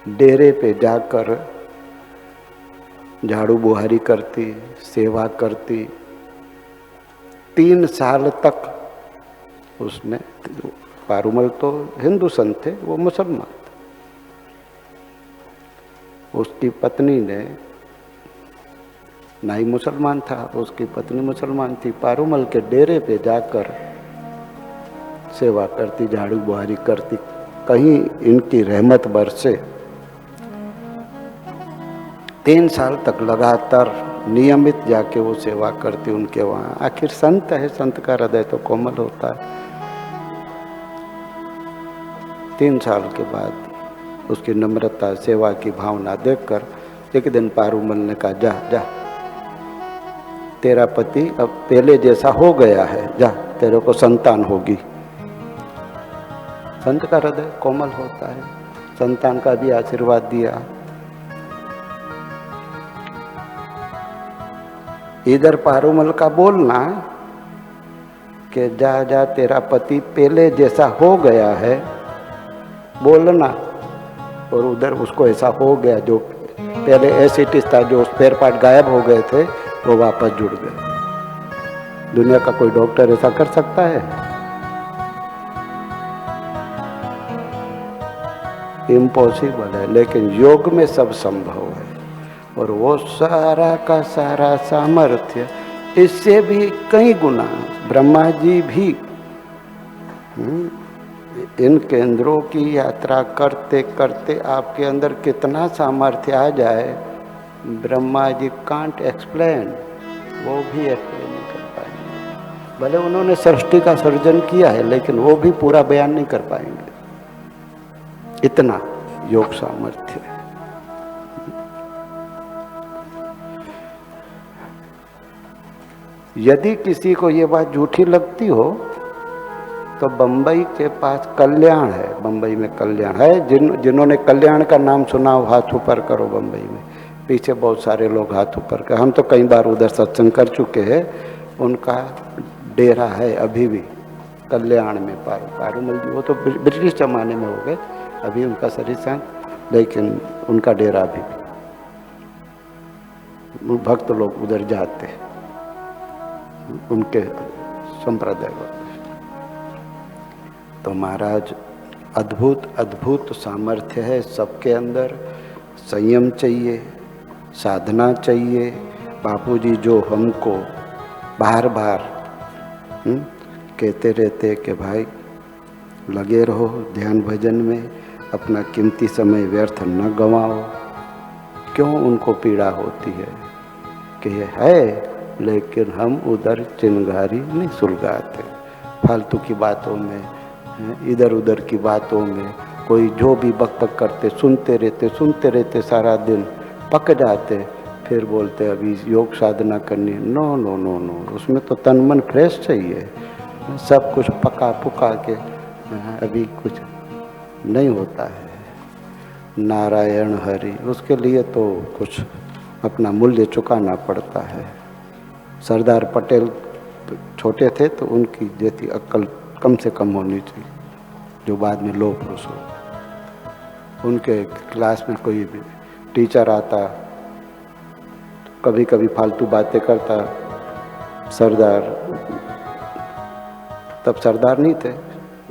डेरे पे जाकर झाड़ू बुहारी करती, सेवा करती। 3 साल तक उसने, पारूमल तो हिंदू संत थे, वो मुसलमान थे। उसकी पत्नी ने, नाई मुसलमान था, उसकी पत्नी मुसलमान थी, पारूमल के डेरे पे जाकर सेवा करती, झाड़ू बुहारी करती। कहीं इनकी रहमत बरसे। 3 साल तक लगातार नियमित जाके वो सेवा करती उनके वहाँ। आखिर संत है, संत का हृदय तो कोमल होता है। 3 साल के बाद उसकी नम्रता, सेवा की भावना देखकर एक दिन पारूमल ने कहा, जा जा, तेरा पति अब पहले जैसा हो गया है, जा, तेरे को संतान होगी। संत का हृदय कोमल होता है, संतान का भी आशीर्वाद दिया। इधर पारूमल का बोलना कि जा जा, तेरा पति पहले जैसा हो गया है, बोलना, और उधर उसको ऐसा हो गया, जो पहले एसिटिस था, जो स्पेयर पार्ट गायब हो गए थे, वो वापस जुड़ गए। दुनिया का कोई डॉक्टर ऐसा कर सकता है? इम्पॉसिबल है, लेकिन योग में सब संभव है। और वो सारा का सारा सामर्थ्य इससे भी कई गुना, ब्रह्मा जी भी इन केंद्रों की यात्रा करते करते आपके अंदर कितना सामर्थ्य आ जाए, ब्रह्मा जी कांट एक्सप्लेन, वो भी एक्सप्लेन नहीं कर पाएंगे। भले उन्होंने सृष्टि का सर्जन किया है, लेकिन वो भी पूरा बयान नहीं कर पाएंगे, इतना योग सामर्थ्य है। यदि किसी को ये बात झूठी लगती हो तो बम्बई के पास कल्याण है, बम्बई में कल्याण है। जिन्होंने कल्याण का नाम सुना हो हाथ ऊपर करो। बम्बई में पीछे बहुत सारे लोग हाथ ऊपर कर, हम तो कई बार उधर सत्संग कर चुके हैं। उनका डेरा है अभी भी कल्याण में। पारूमल जी वो तो ब्रिटिश जमाने में हो गए, अभी उनका शरीर शांत, लेकिन उनका डेरा अभी भी भक्त लोग उधर जाते हैं, उनके संप्रदाय को। तो महाराज अद्भुत अद्भुत सामर्थ्य है सबके अंदर। संयम चाहिए, साधना चाहिए। बापूजी जो हमको बार बार कहते रहते कि भाई लगे रहो ध्यान भजन में, अपना कीमती समय व्यर्थ न गंवाओ। क्यों उनको पीड़ा होती है कि ये है, लेकिन हम उधर चिंगारी नहीं सुलगाते। फालतू की बातों में, इधर उधर की बातों में कोई जो भी बक करते सुनते रहते सारा दिन, पक जाते, फिर बोलते अभी योग साधना करनी। नो नो नो नो, उसमें तो तन मन फ्रेश चाहिए। सब कुछ पका पुका के अभी कुछ नहीं होता है। नारायण हरि, उसके लिए तो कुछ अपना मूल्य चुकाना पड़ता है। सरदार पटेल छोटे थे तो उनकी जैसी अक्ल कम से कम होनी चाहिए, जो बाद में लोह पुरुष हो। उनके क्लास में कोई भी टीचर आता, कभी कभी फालतू बातें करता, सरदार, तब सरदार नहीं थे,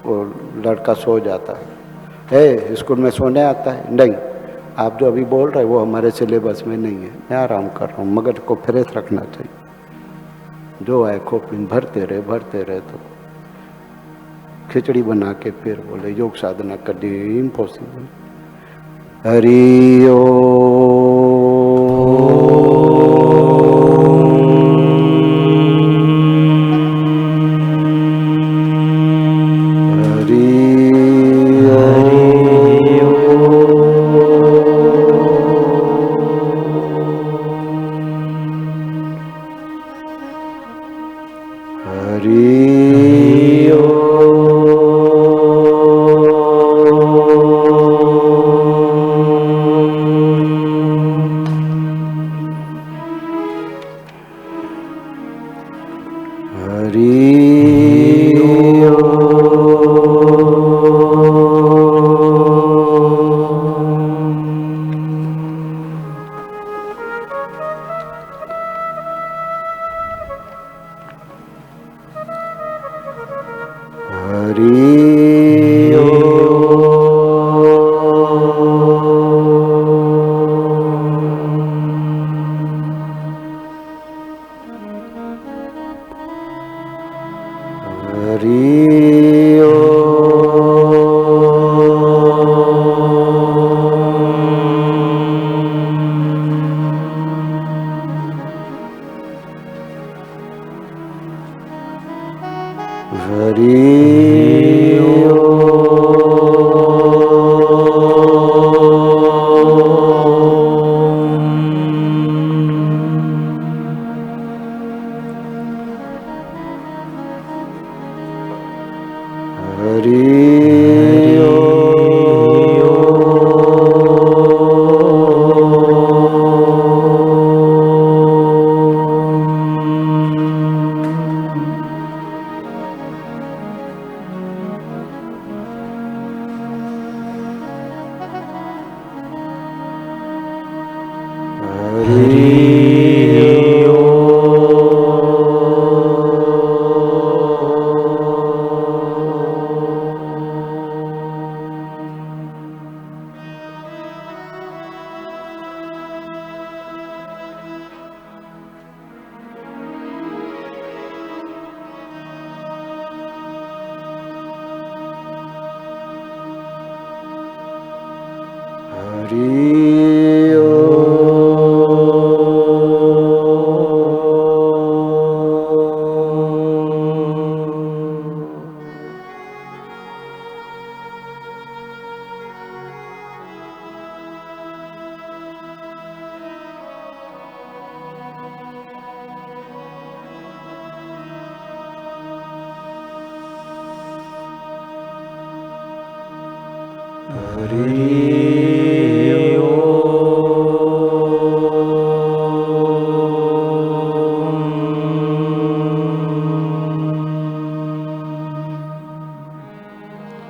वो लड़का सो जाता है, स्कूल में सोने आता है, नहीं आप जो अभी बोल रहे वो हमारे सिलेबस में नहीं है, मैं आराम कर रहा हूँ। मगज को फ्रेश रखना चाहिए। जो है खोपड़ी भरते रहे तो खिचड़ी बना के फिर बोले योग साधना करनी इम्पॉसिबल। हरि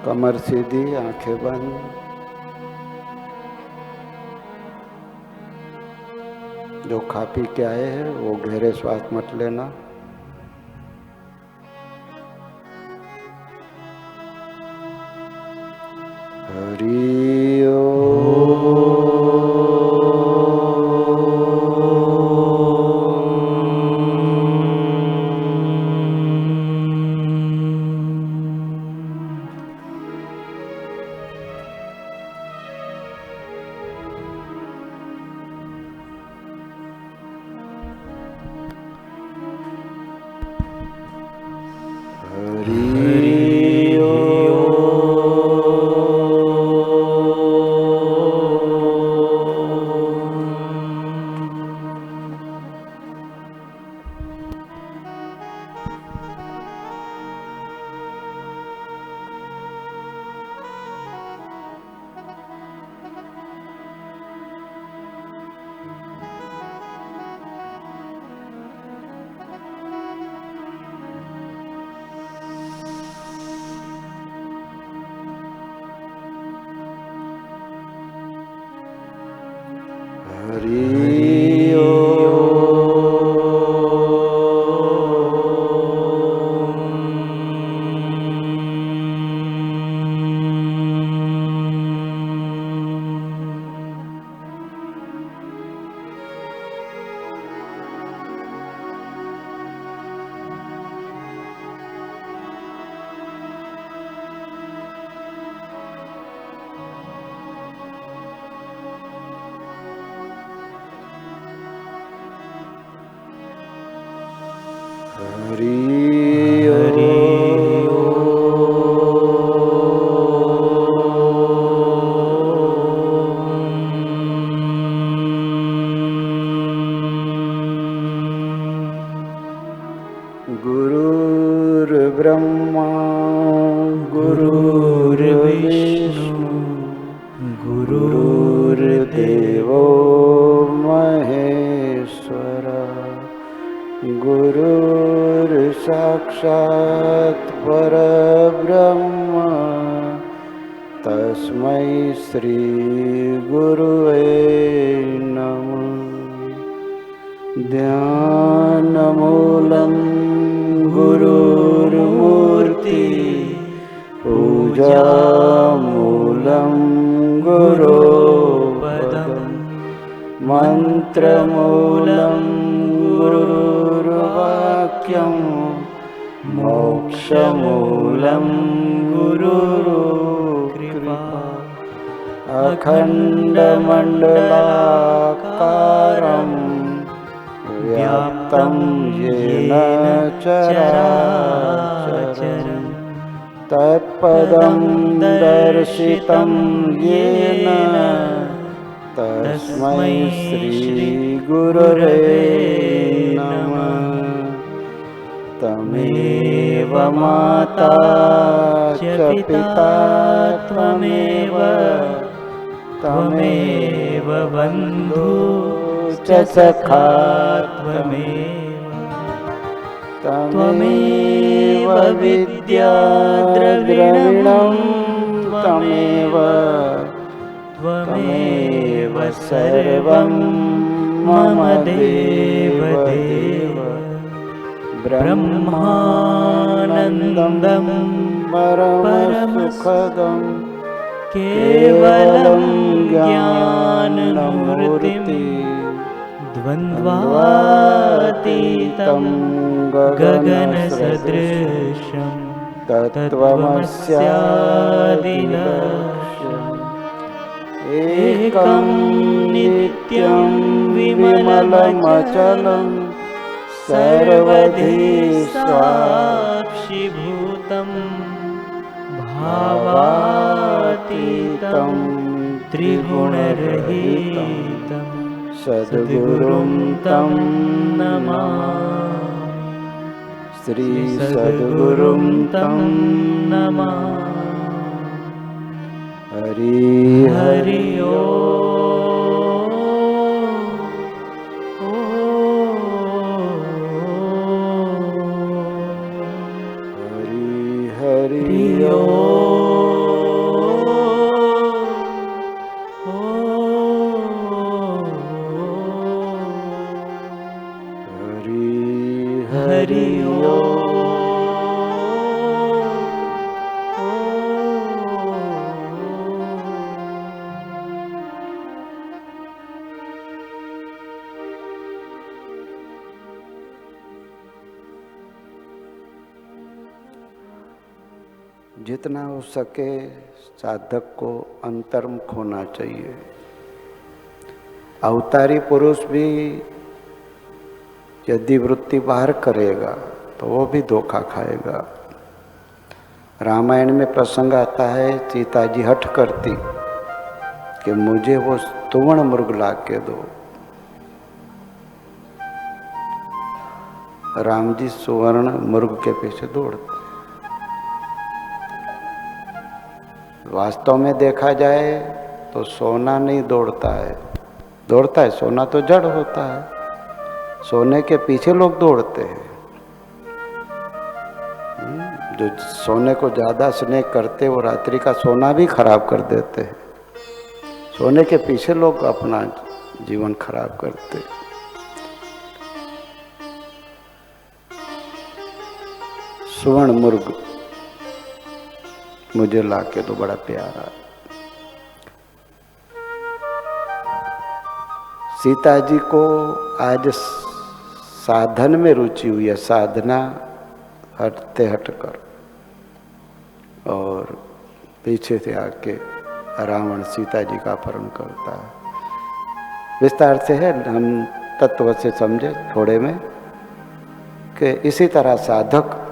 कमर सीधी, आंखें बंद। जो खा पी के आए हैं वो गहरे श्वास मत लेना। हरि ओम। हरि गुरुर्ब्रह्मा गुरुर्विष्णु गुरुर्देवो महेश्वर गुरुर्साक्षात् परब्रह्म तस्मै श्री गुरुवे नमः। ध्यानमूलं गुरुर्मूर्ति पूजामूलं गुरुपदम् मन्त्रमूलं गुरुर्वाक्यं मोक्षमूलं गुरुकृपा। अखण्डमण्डलाकारं व्याप्तं येन चराचरं तत्पदं दर्शितं येन तस्मै श्री गुरवे नमः। तमेव त्वमेव माता च पिता त्वमेव त्वमेव बन्धु च सखा त्वमेव त्वमेव विद्या द्रविणं त्वमेव त्वमेव सर्वं मम देव देव ब्रह्मानन्दं परमसुखदं केवलं ज्ञानमूर्तिं द्वन्द्वातीतं गगनसदृशं तत्त्वमस्यादिलक्ष्यम् एकं नित्यं विमलमचलं सर्वधी साक्षिभूतं भावातीतं त्रिगुणरहितं सद्गुरुं तं नमामि श्री सद्गुरुं तं नमामि हरि हरि ओ हरि ओ हरि ओ जितना हो सके साधक को अंतर्मुख होना चाहिए। अवतारी पुरुष भी यदि वृत्ति बाहर करेगा तो वो भी धोखा खाएगा। रामायण में प्रसंग आता है, सीता जी हठ करती कि मुझे वो सुवर्ण मृग ला के दो। राम जी सुवर्ण मृग के पीछे दौड़ते। वास्तव में देखा जाए तो सोना नहीं दौड़ता है, दौड़ता है सोना तो जड़ होता है, सोने के पीछे लोग दौड़ते हैं। जो सोने को ज्यादा स्नेह करते वो रात्रि का सोना भी खराब कर देते हैं। सोने के पीछे लोग अपना जीवन खराब करते। सुवर्ण मुर्ग मुझे लाके तो बड़ा प्यारा। सीता जी को आज साधन में रुचि हुई है, साधना हटते हटकर, और पीछे से आके रावण सीता जी का अपहरण करता है। विस्तार से है, हम तत्व से समझे थोड़े में कि इसी तरह साधक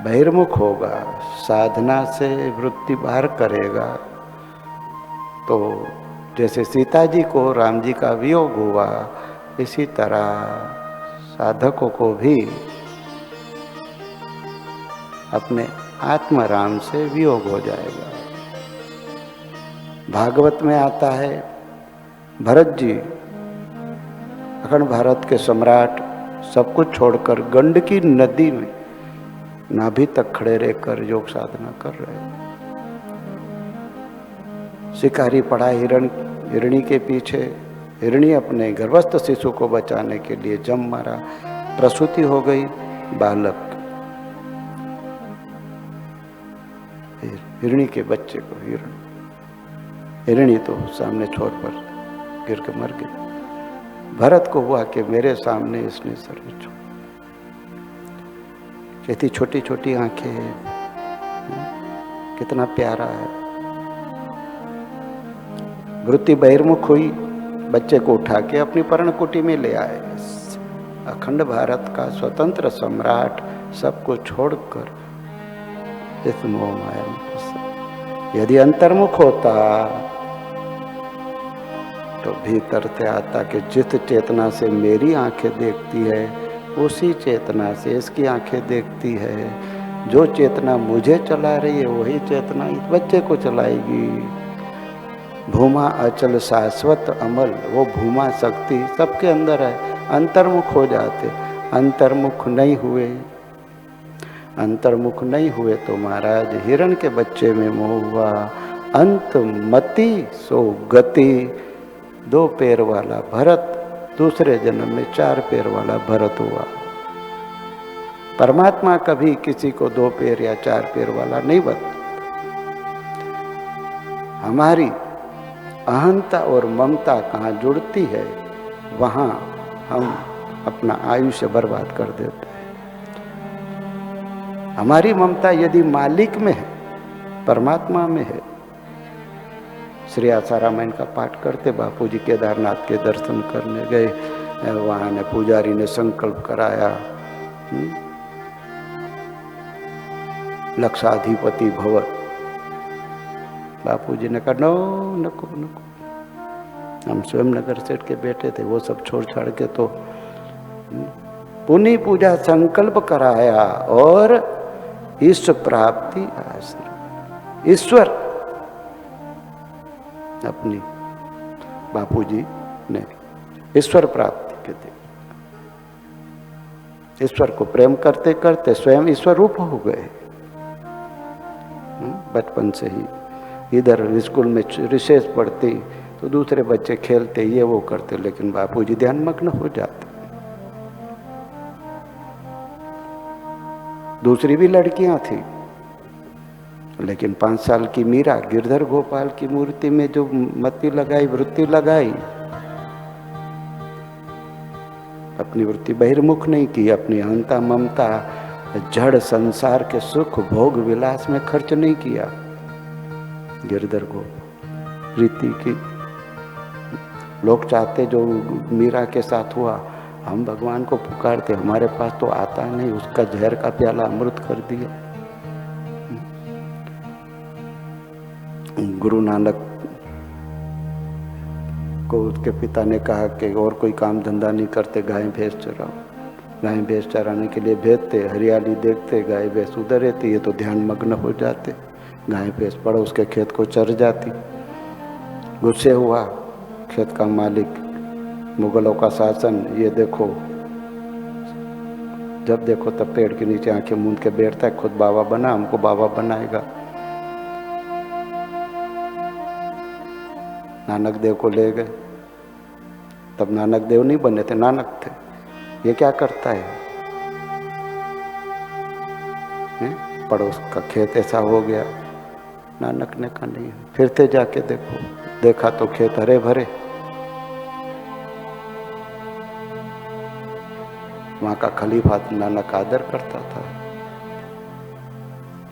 बहिर्मुख होगा, साधना से वृत्ति बाहर करेगा, तो जैसे सीता जी को राम जी का वियोग हुआ, इसी तरह साधकों को भी अपने आत्मा राम से वियोग हो जाएगा। भागवत में आता है, भरत जी अखंड भारत के सम्राट सब कुछ छोड़कर गंडकी नदी में नाभि तक खड़े रहकर योग साधना कर रहे हैं। शिकारी पड़ा हिरणी के पीछे, हिरणी अपने गर्भस्थ शिशु को बचाने के लिए जम मारा, प्रसूति हो गई, बालक हिरणी के बच्चे को हिरणी तो सामने छोर पर गिर के मर गई। भरत को हुआ कि मेरे सामने इसने शरीर छोड़, कहती छोटी छोटी आंखें हैं, कितना प्यारा है। वृत्ति बहिर्मुख हुई, बच्चे को उठा के अपनी पर्णकुटी में ले आए। अखंड भारत का स्वतंत्र सम्राट सबको छोड़कर इस मोह माया में फंसा। यदि अंतर्मुख होता तो भीतर से आता कि जिस चेतना से मेरी आंखें देखती है उसी चेतना से इसकी आंखें देखती है। जो चेतना मुझे चला रही है वही चेतना इस बच्चे को चलाएगी। भूमा अचल शाश्वत अमल, वो भूमा शक्ति सबके अंदर है। अंतर्मुख हो जाते, अंतर्मुख नहीं हुए, अंतर्मुख नहीं हुए तो महाराज हिरण के बच्चे में मोह हुआ। अंत मति सो गति, 2 पैर वाला भरत दूसरे जन्म में 4 पैर वाला भरत हुआ। परमात्मा कभी किसी को 2 पैर या 4 पैर वाला नहीं बता। हमारी अहंता और ममता कहाँ जुड़ती है वहाँ हम अपना आयुष्य बर्बाद कर देते हैं। हमारी ममता यदि मालिक में है, परमात्मा में है। श्री आसारामायण का पाठ करते, बापूजी केदारनाथ के दर्शन करने गए, वहाँ ने पुजारी ने संकल्प कराया, लक्षाधिपति भव। बापूजी ने कहा नो नको नको। हम स्वयं नगर सेठ के बेटे थे, वो सब छोड़ छाड़ के तो पुनि पूजा संकल्प कराया और ईश्वर प्राप्ति आश्रम। ईश्वर अपनी बापूजी ने ईश्वर प्राप्ति के थे। ईश्वर को प्रेम करते करते स्वयं ईश्वर रूप हो गए। बचपन से ही इधर स्कूल में रिसेस पढ़ती तो दूसरे बच्चे खेलते ये वो करते, लेकिन बापूजी ध्यान मग्न हो जाते। दूसरी भी लड़कियां थी, लेकिन 5 साल की मीरा गिरधर गोपाल की मूर्ति में जो मति लगाई, वृत्ति लगाई, अपनी वृत्ति बहिर्मुख नहीं की, अपनी अहंता ममता जड़ संसार के सुख भोग विलास में खर्च नहीं किया। गिरधर गोपाल प्रीति की लोग चाहते जो मीरा के साथ हुआ, हम भगवान को पुकारते, हमारे पास तो आता नहीं, उसका जहर का प्याला अमृत कर दिया। गुरु नानक को उसके पिता ने कहा कि और कोई काम धंधा नहीं करते, गाय भैंस चराओ। गाय भैंस चराने के लिए भेजते, हरियाली देखते, गाय भैंस उधर रहती, ये तो ध्यान मग्न हो जाते। गाय भैंस पड़ोस के खेत को चर जाती। गुस्से हुआ खेत का मालिक, मुगलों का शासन, ये देखो, जब देखो तब पेड़ के नीचे आंखें मूंद के बैठता है, खुद बाबा बना, हमको बाबा बनाएगा। नानक देव को ले गए, तब नानक देव नहीं बने थे, नानक थे। ये क्या करता है? पड़ोस का खेत ऐसा हो गया। नानक ने कहा नहीं, फिर से जाके देखो। देखा तो खेत हरे भरे, वहां का खलीफा नानक आदर करता था।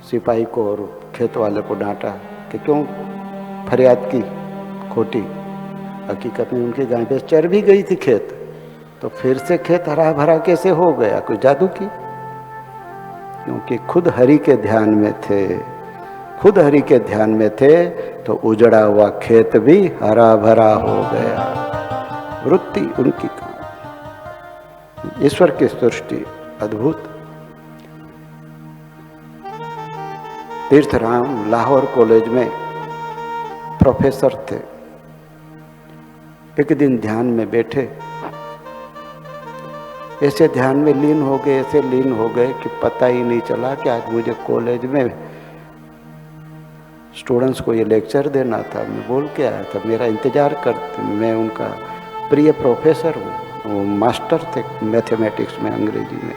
सिपाही को और खेत वाले को डांटा कि क्यों फरियाद की खोटी। हकीकत में उनकी गाय भैंस चर भी गई थी खेत, तो फिर से खेत हरा भरा कैसे हो गया? कोई जादू की? क्योंकि खुद हरि के ध्यान में थे, खुद हरि के ध्यान में थे, तो उजड़ा हुआ खेत भी हरा भरा हो गया। वृत्ति उनकी, ईश्वर की सृष्टि अद्भुत। तीर्थराम लाहौर कॉलेज में प्रोफेसर थे। एक दिन ध्यान में बैठे, ऐसे ध्यान में लीन हो गए, ऐसे लीन हो गए कि पता ही नहीं चला कि आज मुझे कॉलेज में स्टूडेंट्स को ये लेक्चर देना था। मैं बोल के आया था, मेरा इंतजार करते, मैं उनका प्रिय प्रोफेसर हूँ। वो मास्टर थे मैथमेटिक्स में, अंग्रेजी में,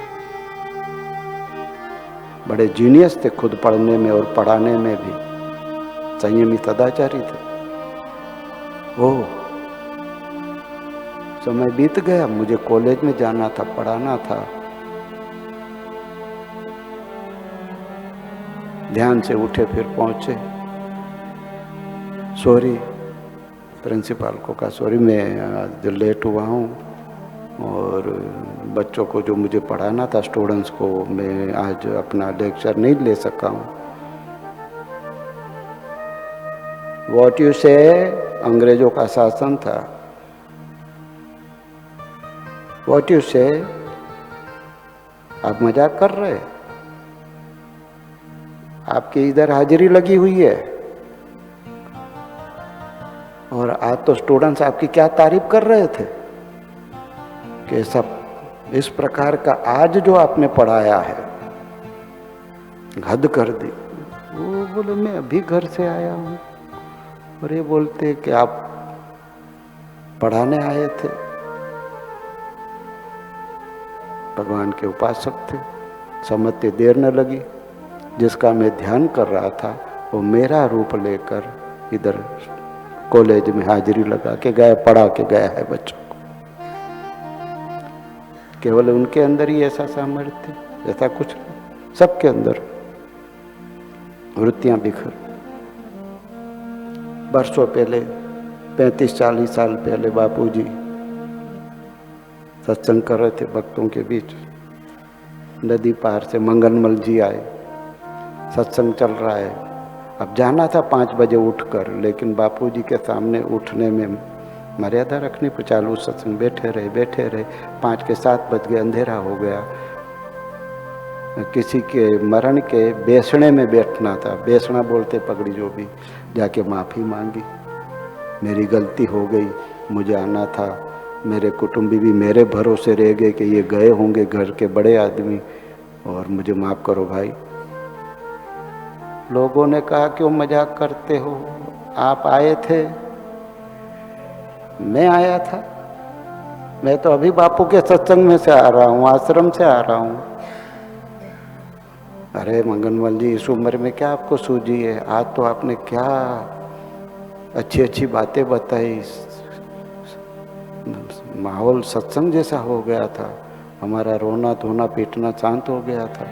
बड़े जीनियस थे, खुद पढ़ने में और पढ़ाने में भी संयमी सदाचारी थे। ओह, समय बीत गया, मुझे कॉलेज में जाना था, पढ़ाना था। ध्यान से उठे, फिर पहुंचे। सॉरी, प्रिंसिपल को कहा सॉरी, मैं आज लेट हुआ हूँ और बच्चों को जो मुझे पढ़ाना था, स्टूडेंट्स को, मैं आज अपना लेक्चर नहीं ले सका हूँ। व्हाट यू से, अंग्रेजों का शासन था। व्हाट यू से, आप मजाक कर रहे हैं? आपकी इधर हाजिरी लगी हुई है और आज तो स्टूडेंट्स आपकी क्या तारीफ कर रहे थे कि सब इस प्रकार का आज जो आपने पढ़ाया है, हद कर दी। वो बोले मैं अभी घर से आया हूँ, और ये बोलते कि आप पढ़ाने आए थे। भगवान के उपासक थे, समझते देर न लगी। जिसका मैं ध्यान कर रहा था वो मेरा रूप लेकर इधर कॉलेज में हाजिरी लगा के गया, पढ़ा के गया है बच्चों को। केवल उनके अंदर ही ऐसा सामर्थ्य, ऐसा कुछ नहीं, सबके अंदर वृत्तियां बिखर। वर्षों पहले 35-40 साल पहले बापूजी सत्संग कर रहे थे भक्तों के बीच। नदी पार से मंगनमल जी आए, सत्संग चल रहा है। अब जाना था 5 बजे उठकर, लेकिन बापूजी के सामने उठने में मर्यादा रखनी पर चालू सत्संग बैठे रहे। 5 के 7 बज गए, अंधेरा हो गया। किसी के मरण के बेसणे में बैठना था, बेसणा बोलते पगड़ी जो भी, जाके माफ़ी मांगी, मेरी गलती हो गई, मुझे आना था। मेरे कुटुंबी भी मेरे भरोसे रह गए कि ये गए होंगे घर के बड़े आदमी, और मुझे माफ़ करो भाई। लोगों ने कहा क्यों मजाक करते हो, आप आए थे, मैं आया था, मैं तो अभी बापू के सत्संग में से आ रहा हूँ, आश्रम से आ रहा हूँ। अरे मंगनमल जी, इस उम्र में क्या आपको सूझी है? आज तो आपने क्या अच्छी अच्छी बातें बताई, माहौल सत्संग जैसा हो गया था, हमारा रोना धोना पीटना शांत हो गया था।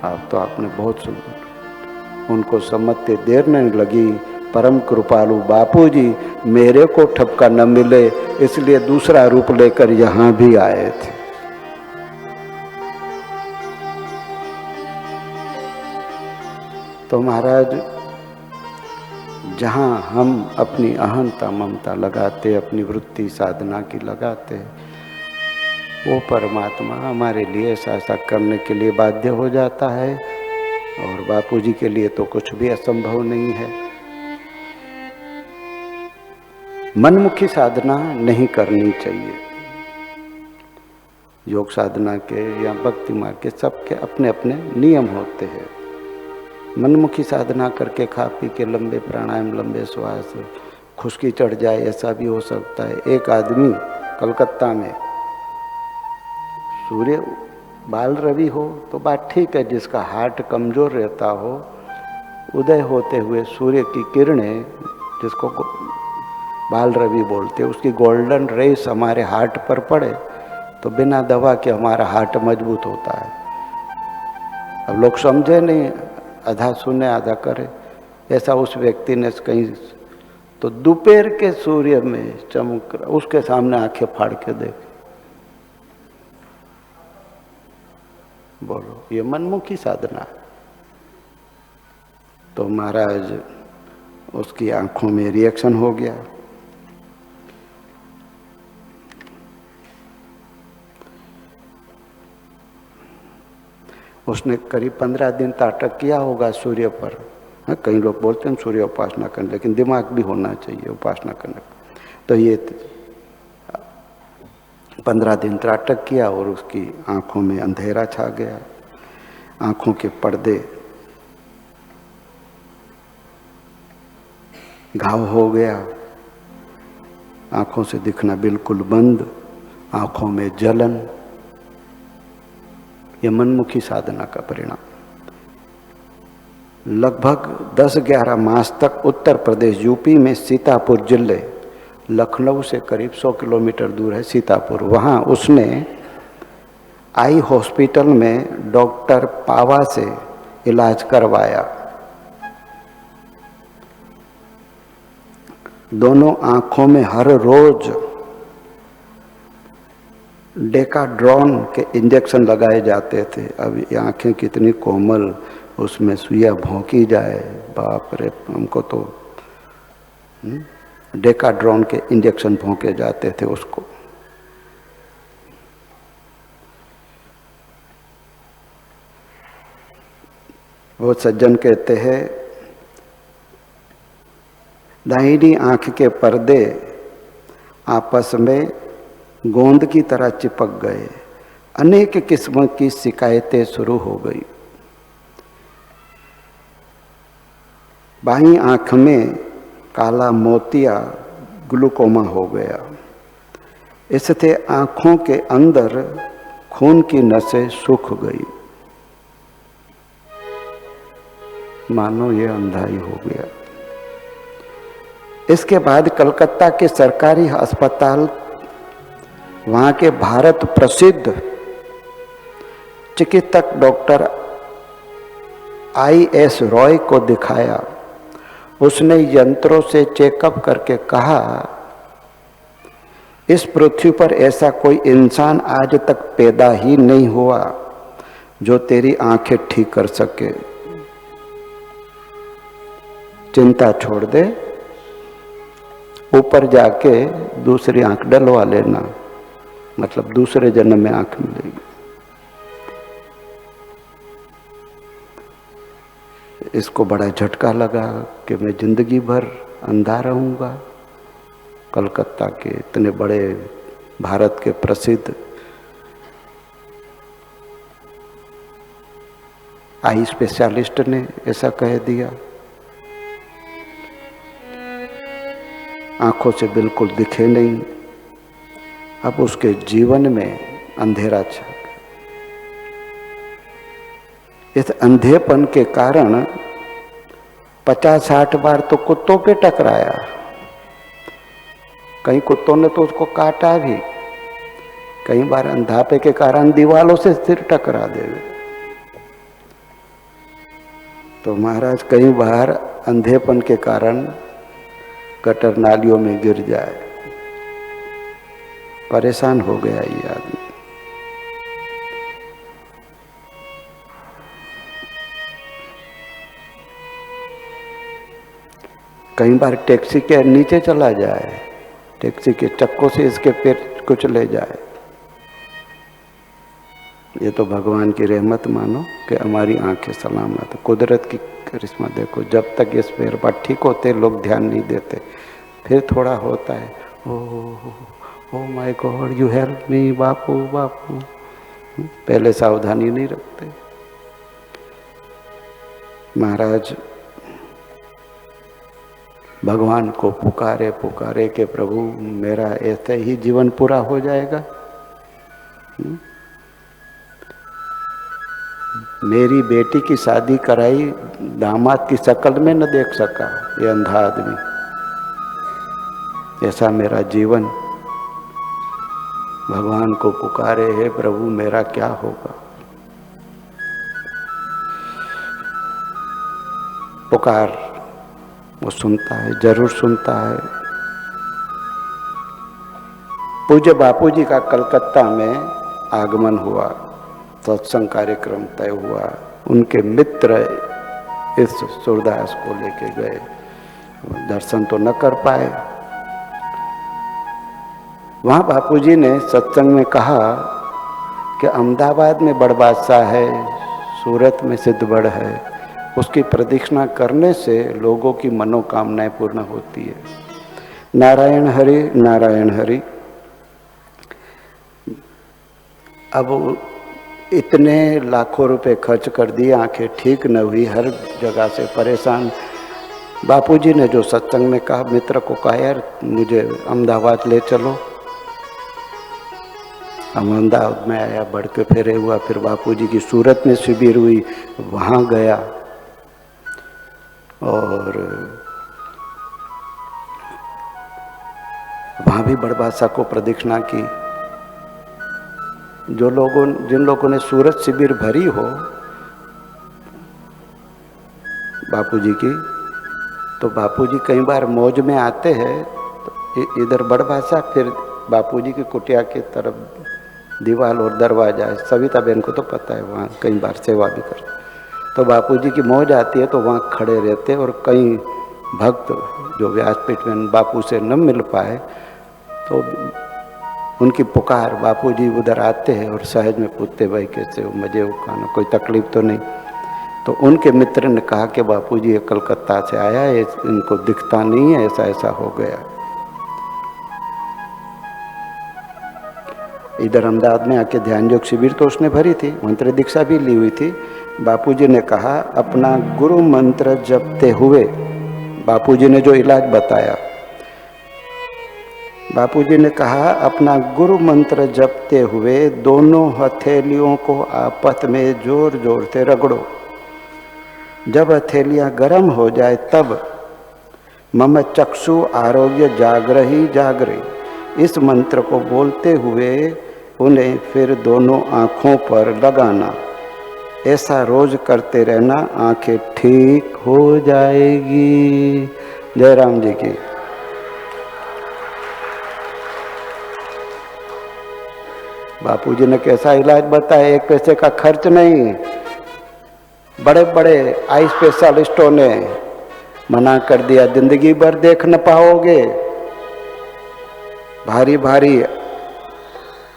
आप तो आपने बहुत सुंदर। उनको समझते देर नहीं लगी। परम कृपालु बापूजी मेरे को ठपका न मिले, इसलिए दूसरा रूप लेकर यहाँ भी आए थे। तो महाराज, जहाँ हम अपनी अहंता ममता लगाते, अपनी वृत्ति साधना की लगाते, वो परमात्मा हमारे लिए ऐसा करने के लिए बाध्य हो जाता है, और बापूजी के लिए तो कुछ भी असंभव नहीं है। मनमुखी साधना नहीं करनी चाहिए। योग साधना के या भक्ति मार्ग के सबके अपने अपने नियम होते हैं। मनमुखी साधना करके खा पी के लंबे प्राणायाम, लंबे श्वास, खुश्की चढ़ जाए, ऐसा भी हो सकता है। एक आदमी कलकत्ता में, सूर्य बाल रवि हो तो बात ठीक है, जिसका हार्ट कमजोर रहता हो, उदय होते हुए सूर्य की किरणें, जिसको बाल रवि बोलते, उसकी गोल्डन रेस हमारे हार्ट पर पड़े तो बिना दवा के हमारा हार्ट मजबूत होता है। अब लोग समझे नहीं, आधा सुने आधा करे। ऐसा उस व्यक्ति ने कहीं तो दोपहर के सूर्य में चमक, उसके सामने आंखें फाड़ के देख, बोलो ये मनमुखी साधना। तो महाराज उसकी आंखों में रिएक्शन हो गया। उसने करीब 15 दिन ताटक किया होगा सूर्य पर। हाँ, कई लोग बोलते हैं सूर्य उपासना करने, लेकिन दिमाग भी होना चाहिए उपासना करने का। तो ये 15 दिन त्राटक किया और उसकी आंखों में अंधेरा छा गया, आंखों के पर्दे घाव हो गया, आंखों से दिखना बिल्कुल बंद, आंखों में जलन। ये मनमुखी साधना का परिणाम। लगभग 10-11 मास तक उत्तर प्रदेश यूपी में सीतापुर जिले, लखनऊ से करीब 100 किलोमीटर दूर है सीतापुर, वहाँ उसने आई हॉस्पिटल में डॉक्टर पावा से इलाज करवाया। दोनों आंखों में हर रोज डेकाड्रॉन के इंजेक्शन लगाए जाते थे। अब ये आंखें कितनी कोमल, उसमें सुइया भोंकी जाए, बाप रे, हमको तो डेकाड्रॉन के इंजेक्शन भोंके जाते थे उसको। वो सज्जन कहते हैं, दाहिनी आंख के पर्दे आपस में गोंद की तरह चिपक गए। अनेक किस्म की शिकायतें शुरू हो गई। बाईं आंख में काला मोतिया ग्लूकोमा हो गया। इससे आंखों के अंदर खून की नसें सूख गई, मानो ये अंधाई हो गया। इसके बाद कलकत्ता के सरकारी अस्पताल, वहाँ के भारत प्रसिद्ध चिकित्सक डॉक्टर I.S. रॉय को दिखाया। उसने यंत्रों से चेकअप करके कहा, इस पृथ्वी पर ऐसा कोई इंसान आज तक पैदा ही नहीं हुआ जो तेरी आंखें ठीक कर सके। चिंता छोड़ दे, ऊपर जाके दूसरी आंख डलवा लेना, मतलब दूसरे जन्म में आंख मिलेगी। इसको बड़ा झटका लगा कि मैं जिंदगी भर अंधा रहूंगा। कलकत्ता के इतने बड़े भारत के प्रसिद्ध आई स्पेशलिस्ट ने ऐसा कह दिया। आंखों से बिल्कुल दिखे नहीं। अब उसके जीवन में अंधेरा छा गया। इस अंधेपन के कारण 50-60 बार तो कुत्तों पे टकराया। कई कुत्तों ने तो उसको काटा भी। कई बार अंधापे के कारण दीवालों से सिर टकरा देवे। तो महाराज कई बार अंधेपन के कारण गटर नालियों में गिर जाए। परेशान हो गया ये आदमी। कई बार टैक्सी के नीचे चला जाए, टैक्सी के चक्कों से इसके पैर कुचले जाए। ये तो भगवान की रहमत मानो कि हमारी आंखें सलामत। कुदरत की करिश्मा देखो, जब तक इस पैर पर ठीक होते लोग ध्यान नहीं देते, फिर थोड़ा होता है, oh my god you help me बापू बापू। पहले सावधानी नहीं रखते। महाराज भगवान को पुकारे पुकारे कि प्रभु मेरा ऐसे ही जीवन पूरा हो जाएगा। मेरी बेटी की शादी कराई, दामाद की शक्ल में न देख सका ये अंधा आदमी। ऐसा मेरा जीवन। भगवान को पुकारे, हे प्रभु मेरा क्या होगा। पुकार वो सुनता है, जरूर सुनता है। पूज्य बापूजी का कलकत्ता में आगमन हुआ, सत्संग कार्यक्रम तय हुआ। उनके मित्र इस सूरदास को लेके गए। दर्शन तो न कर पाए। वहाँ बापूजी ने सत्संग में कहा कि अहमदाबाद में बड़ बादशाह है, सूरत में सिद्धबड़ है, उसकी प्रदक्षिणा करने से लोगों की मनोकामनाएं पूर्ण होती है। नारायण हरि नारायण हरि। अब इतने लाखों रुपए खर्च कर दिए, आंखें ठीक न हुई, हर जगह से परेशान। बापूजी ने जो सत्संग में कहा, मित्र को कहा, यार मुझे अहमदाबाद ले चलो। अहमदाबाद में आया, बढ़ के फेरे हुआ। फिर बापूजी की सूरत में शिविर हुई, वहाँ गया और वहाँ भी बड़बासा को प्रदक्षिणा की। जिन लोगों ने सूरत शिविर भरी हो बापूजी की, तो बापूजी कई बार मौज में आते हैं, तो इधर बड़बासा, फिर बापूजी की कुटिया की तरफ दीवार और दरवाजा है। सविता बहन को तो पता है, वहाँ कई बार सेवा भी करते। तो बापूजी की मौज आती है तो वहाँ खड़े रहते। और कई भक्त जो व्यासपीठ में बापू से न मिल पाए, तो उनकी पुकार, बापूजी उधर आते हैं और सहज में पूछते, भाई कैसे हो, मजे हो, खाना, कोई तकलीफ तो नहीं। तो उनके मित्र ने कहा कि बापूजी ये कलकत्ता से आया है, इनको दिखता नहीं है, ऐसा ऐसा हो गया। इधर अहमदाबाद में आके ध्यान योग शिविर तो उसने भरी थी, मंत्र दीक्षा भी ली हुई थी। बापूजी ने कहा अपना गुरु मंत्र जपते हुए, बापूजी ने जो इलाज बताया, बापूजी ने कहा अपना गुरु मंत्र जपते हुए दोनों हथेलियों को आपस में जोर जोर से रगड़ो। जब हथेलियां गर्म हो जाए तब मम चक्षु आरोग्य जागरही जागरे, इस मंत्र को बोलते हुए उन्हें फिर दोनों आँखों पर लगाना। ऐसा रोज करते रहना, आंखें ठीक हो जाएगी। जय राम जी की। बापूजी ने कैसा इलाज बताया, एक पैसे का खर्च नहीं। बड़े बड़े आई स्पेशलिस्टों ने मना कर दिया, जिंदगी भर देख न पाओगे। भारी भारी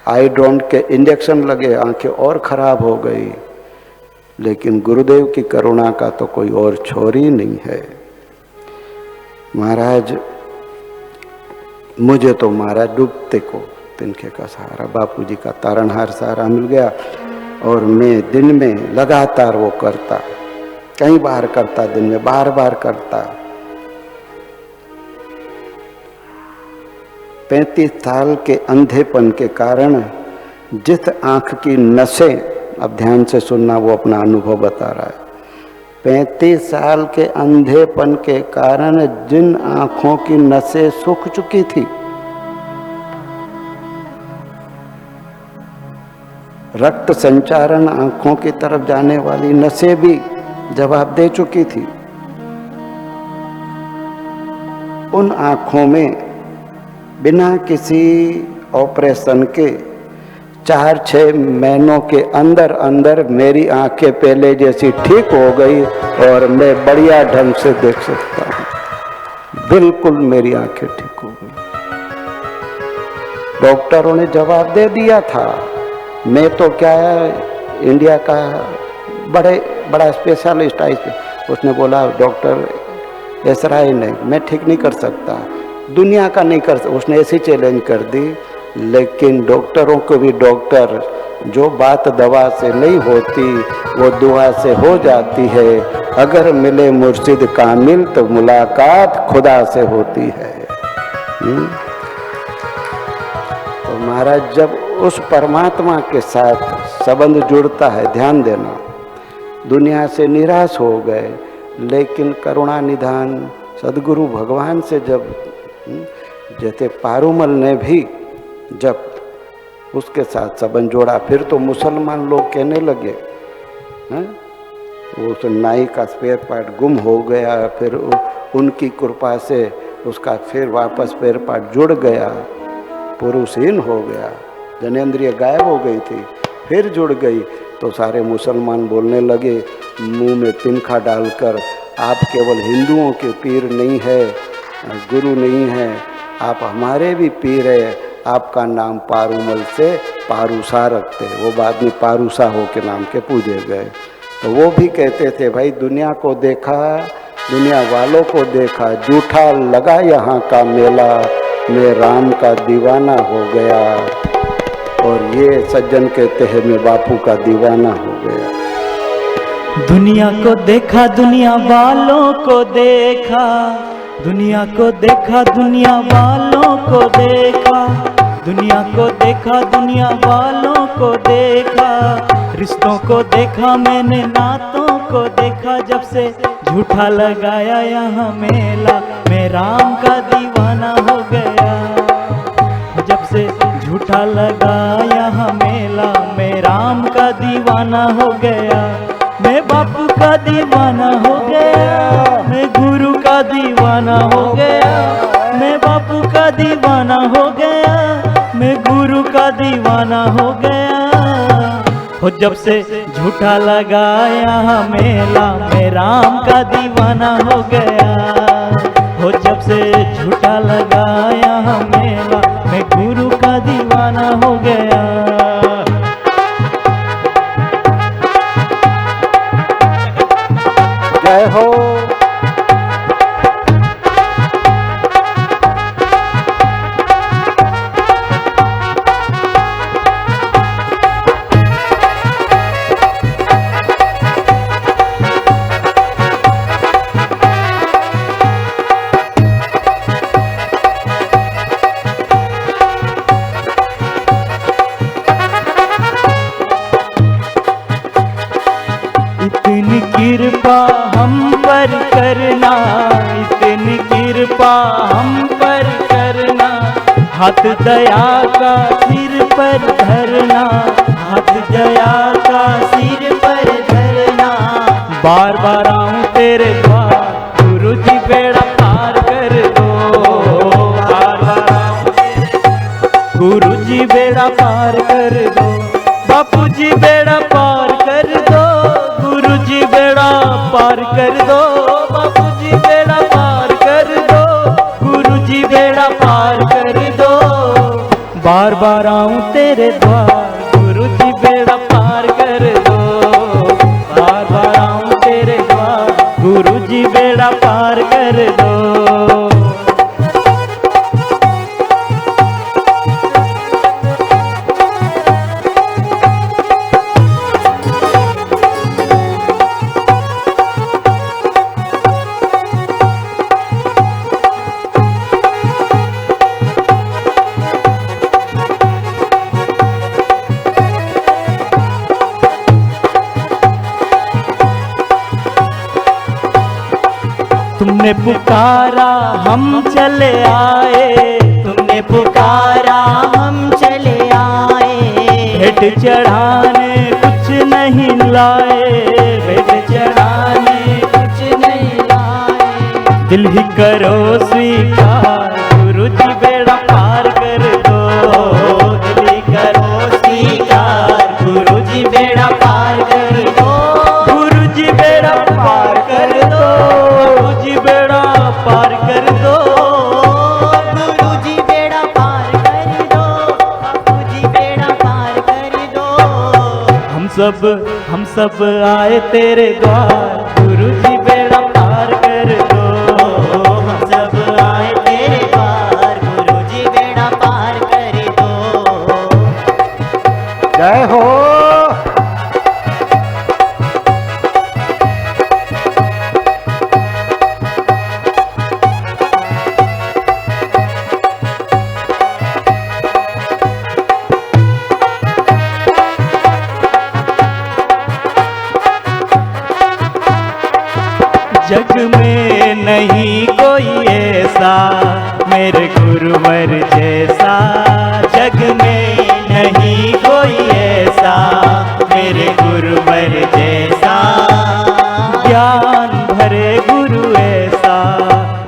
आई ड्रोन के इंजेक्शन लगे, आंखें और खराब हो गई। लेकिन गुरुदेव की करुणा का तो कोई और छोर ही नहीं है। महाराज मुझे तो महाराज डूबते को तिनके का सहारा, बापूजी का तारणहार सहारा मिल गया। और मैं दिन में लगातार वो करता, कई बार करता, दिन में बार बार करता। 35 साल के अंधेपन के कारण जिस आंख की नसें, अब ध्यान से सुनना, वो अपना अनुभव बता रहा है। 35 साल के अंधेपन के कारण जिन आंखों की नसें सूख चुकी थी, रक्त संचारण आंखों की तरफ जाने वाली नसें भी जवाब दे चुकी थी, उन आंखों में बिना किसी ऑपरेशन के 4-6 महीनों के अंदर अंदर मेरी आंखें पहले जैसी ठीक हो गई और मैं बढ़िया ढंग से देख सकता हूँ। बिल्कुल मेरी आंखें ठीक हो गई। डॉक्टरों ने जवाब दे दिया था। मैं तो क्या है, इंडिया का बड़ा स्पेशलिस्ट है, उसने बोला डॉक्टर ऐसा ही नहीं, मैं ठीक नहीं कर सकता, दुनिया का नहीं कर सकता, उसने ऐसी चैलेंज कर दी। लेकिन डॉक्टरों को भी डॉक्टर, जो बात दवा से नहीं होती वो दुआ से हो जाती है। अगर मिले मुर्शिद कामिल तो मुलाकात खुदा से होती है। तो महाराज जब उस परमात्मा के साथ संबंध जुड़ता है, ध्यान देना, दुनिया से निराश हो गए, लेकिन करुणा निधान सदगुरु भगवान से जब, जैसे पारूमल ने भी जब उसके साथ संबंध जोड़ा, फिर तो मुसलमान लोग कहने लगे वो तो नाई का स्पेयर पार्ट गुम हो गया, फिर उनकी कृपा से उसका फिर वापस स्पेयर पार्ट जुड़ गया, पुरुषहीन हो गया, जनेंद्रिय गायब हो गई थी, फिर जुड़ गई। तो सारे मुसलमान बोलने लगे मुंह में तिनखा डालकर, आप केवल हिंदुओं के पीर नहीं है, गुरु नहीं है, आप हमारे भी पीर है, आपका नाम पारूमल से पारूसा रखते। वो बाद में पारूसा हो के नाम के पूजे गए। तो वो भी कहते थे भाई दुनिया को देखा, दुनिया वालों को देखा, जूठा लगा यहाँ का मेला, मैं राम का दीवाना हो गया। और ये सज्जन कहते हैं मैं बापू का दीवाना हो गया। दुनिया को देखा, दुनिया वालों को देखा, दुनिया को देखा, दुनिया वालों को देखा, दुनिया को देखा, दुनिया वालों को देखा, रिश्तों को देखा मैंने, नातों को देखा, जब से झूठा लगाया यहाँ मेला, मैं राम का दीवाना हो गया। जब से झूठा लगाया यहाँ मेला, मैं राम का दीवाना हो गया। मैं बापू का दीवाना हो गया, मैं गुरु का दीवाना हो गया, मैं बापू का दीवाना हो गया, मैं गुरु का दीवाना हो गया। हो जब से झूठा लगाया मेला, मैं राम का दीवाना हो गया। हो जब से झूठा लगाया मेला, मैं गुरु का दीवाना हो गया। कृपा हम पर करना, हाथ दया का सिर पर धरना, हाथ दया का सिर पर धरना। बार बार आऊं तेरे द्वार, गुरु जी बेड़ा पार कर दो। बार बार आऊं तेरे, गुरु जी बेड़ा पार कर दो। बापू जी बेड़ा पार कर दो, गुरु जी बेड़ा पार कर दो। बापू जी बेड़ा पार कर दो, गुरु जी बेड़ा पार कर दो। बार बार आऊं तेरे द्वार, गुरु जी बेड़ा पार कर दो। बार बार आऊं तेरे द्वार, गुरु जी बेड़ा पार कर दो। तुमने पुकारा हम चले आए, तुमने पुकारा हम चले आए। भेंट चढ़ाने कुछ नहीं लाए, भेंट चढ़ाने कुछ नहीं लाए। दिल ही करो स्वीकार, गुरु जी बेड़ा पार कर दो। दिल ही करो स्वीकार, गुरु जी बेड़ा पार कर दो। गुरु जी बेड़ा पार कर दो। गुरु जी बेड़ा पार कर दो। गुरु जी बेड़ा पार कर दो। बापू जी बेड़ा पार कर दो। हम सब आए तेरे द्वार, गुरु जी बेड़ा पार कर दो। हम सब आए तेरे द्वार, गुरु जी बेड़ा पार कर दो। जय हो। जग में नहीं कोई ऐसा मेरे गुरुवर जैसा। जग में नहीं कोई ऐसा मेरे गुरुवर जैसा। ज्ञान भरे गुरु ऐसा,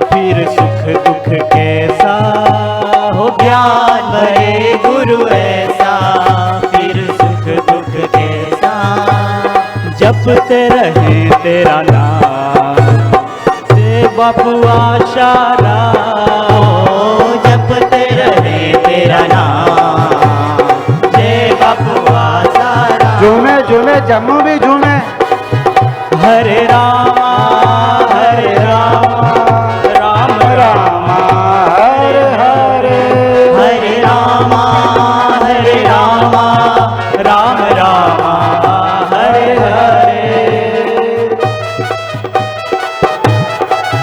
फिर सुख दुख कैसा हो। ज्ञान भरे गुरु ऐसा, फिर सुख दुख कैसा। जपते रहे तेरा नाम, बापू आशारा। जपते रहे तेरा नाम, जय बापू आशारा। झूमे झूमे जम्मू भी झूमे। हरे रामा हरे रामा, राम रामा हरे हरे। हरे रामा हरे रामा, राम रामा हरे हरे।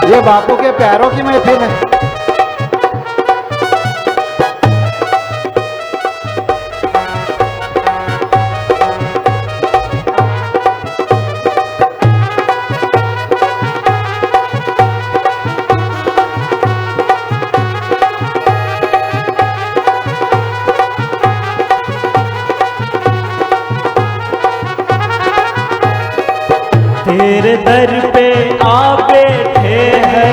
ये बापू के प्यारों की महफिल है। तेरे दर पे आ बैठे हैं,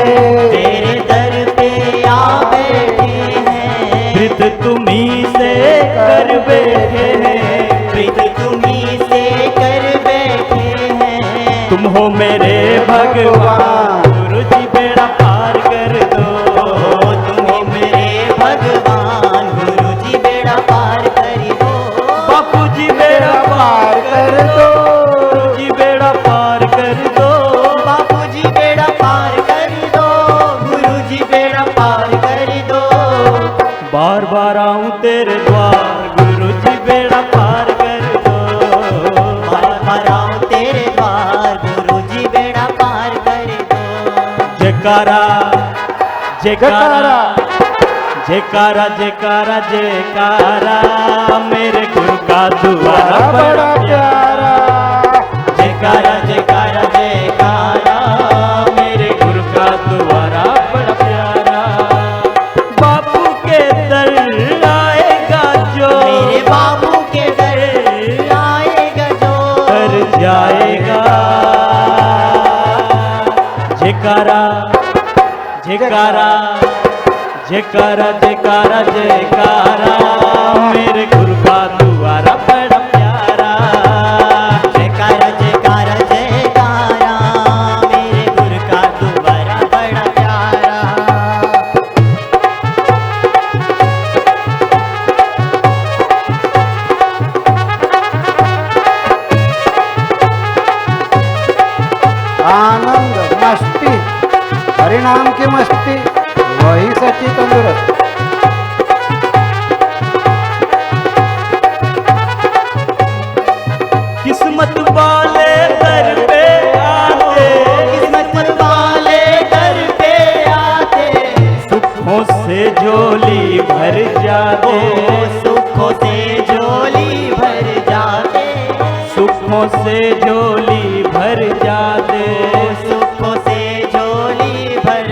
तेरे दर पे आ बैठे हैं। प्रीत तुम्ही से कर बैठे हैं। प्रीत तुम्ही से कर बैठे हैं। तुम हो मेरे भगवान, गुरु जी बेड़ा पार कर दो। तुम ही मेरे भगवान, गुरु जी बेड़ा पार कर दो। बापू जी बेड़ा पार कर दो। गुरु जी बेड़ा पार कर दो। बापू जी बेड़ा पार कर दो। गुरु जी बेड़ा पार कर दो। बार बार आऊं तेरे द्वार, गुरु जी बेड़ा पार कर दो। बार बार आऊं तेरे द्वार, गुरु जी बेड़ा पार कर दो। जयकारा जयकारा जयकारा जयकारा जयकारा, मेरे गुरु का दुआरा बड़ा प्यारा। जयकारा जयकारा जयकारा, मेरे गुरु का दुआरा बड़ा प्यारा। जयकारा जयकारा जयकारा जयकारा जयकारा मेरे गुरु का द्वारा बड़ा प्यारा। जयकारा जयकारा जयकारा मेरे गुरु का द्वारा बड़ा प्यारा। आनंद मस्ती, हरिनाम की मस्ती वही सच्ची तंदुरुस्त। किस्मत वाले दर पे आते, किस्मत वाले दर पे आते, सुखों से झोली भर जाते, सुखों से झोली भर जाते, सुखों से झोली भर जाते। सुखों से झोली भर,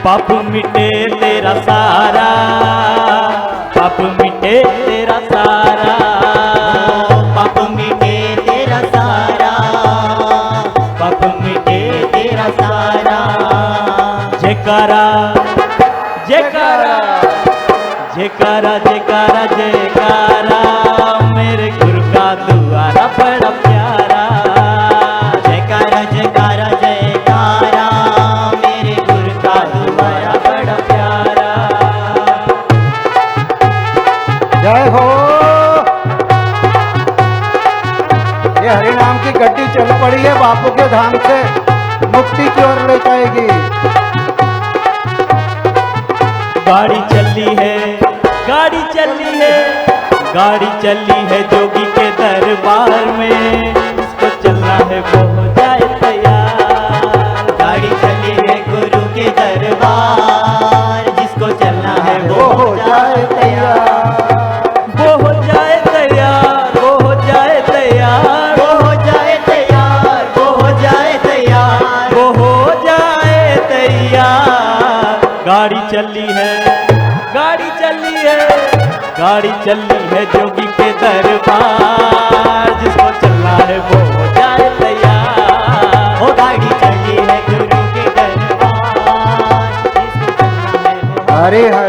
पाप मिटे तेरा सारा, पाप मिटे तेरा सारा, पाप मिटे तेरा सारा, पाप मिटे तेरा सारा। जयकारा जयकारा जयकारा जयकारा जयकारा मेरे गुरु का द्वारा बड़ा प्यारा। जयकारा जयकारा जयकारा मेरे गुरु का द्वारा बड़ा प्यारा। जय हो। ये हरिनाम की गड्डी चल पड़ी है, बापू के धाम से मुक्ति की ओर ले जाएगी। गाड़ी चली है, गाड़ी चली है, गाड़ी चली है जोगी के दरबार में, इसको चलना है वो हो जाए तैयार। गाड़ी चली है गुरु के दरबार, जिसको चलना है वो हो जाए तैयार। वो हो जाए तैयार, वो हो जाए तैयार, वो हो जाए तैयार, वो हो जाए तैयार, वो हो जाए तैयार। गाड़ी चली है, गाड़ी चली है, गाड़ी चली है जोगी के दरबार, जिसको चलना है वो हो जाए तैयार। वो गाड़ी चली है गुरु के दरबार, जिसको चलना है वो हरे हरे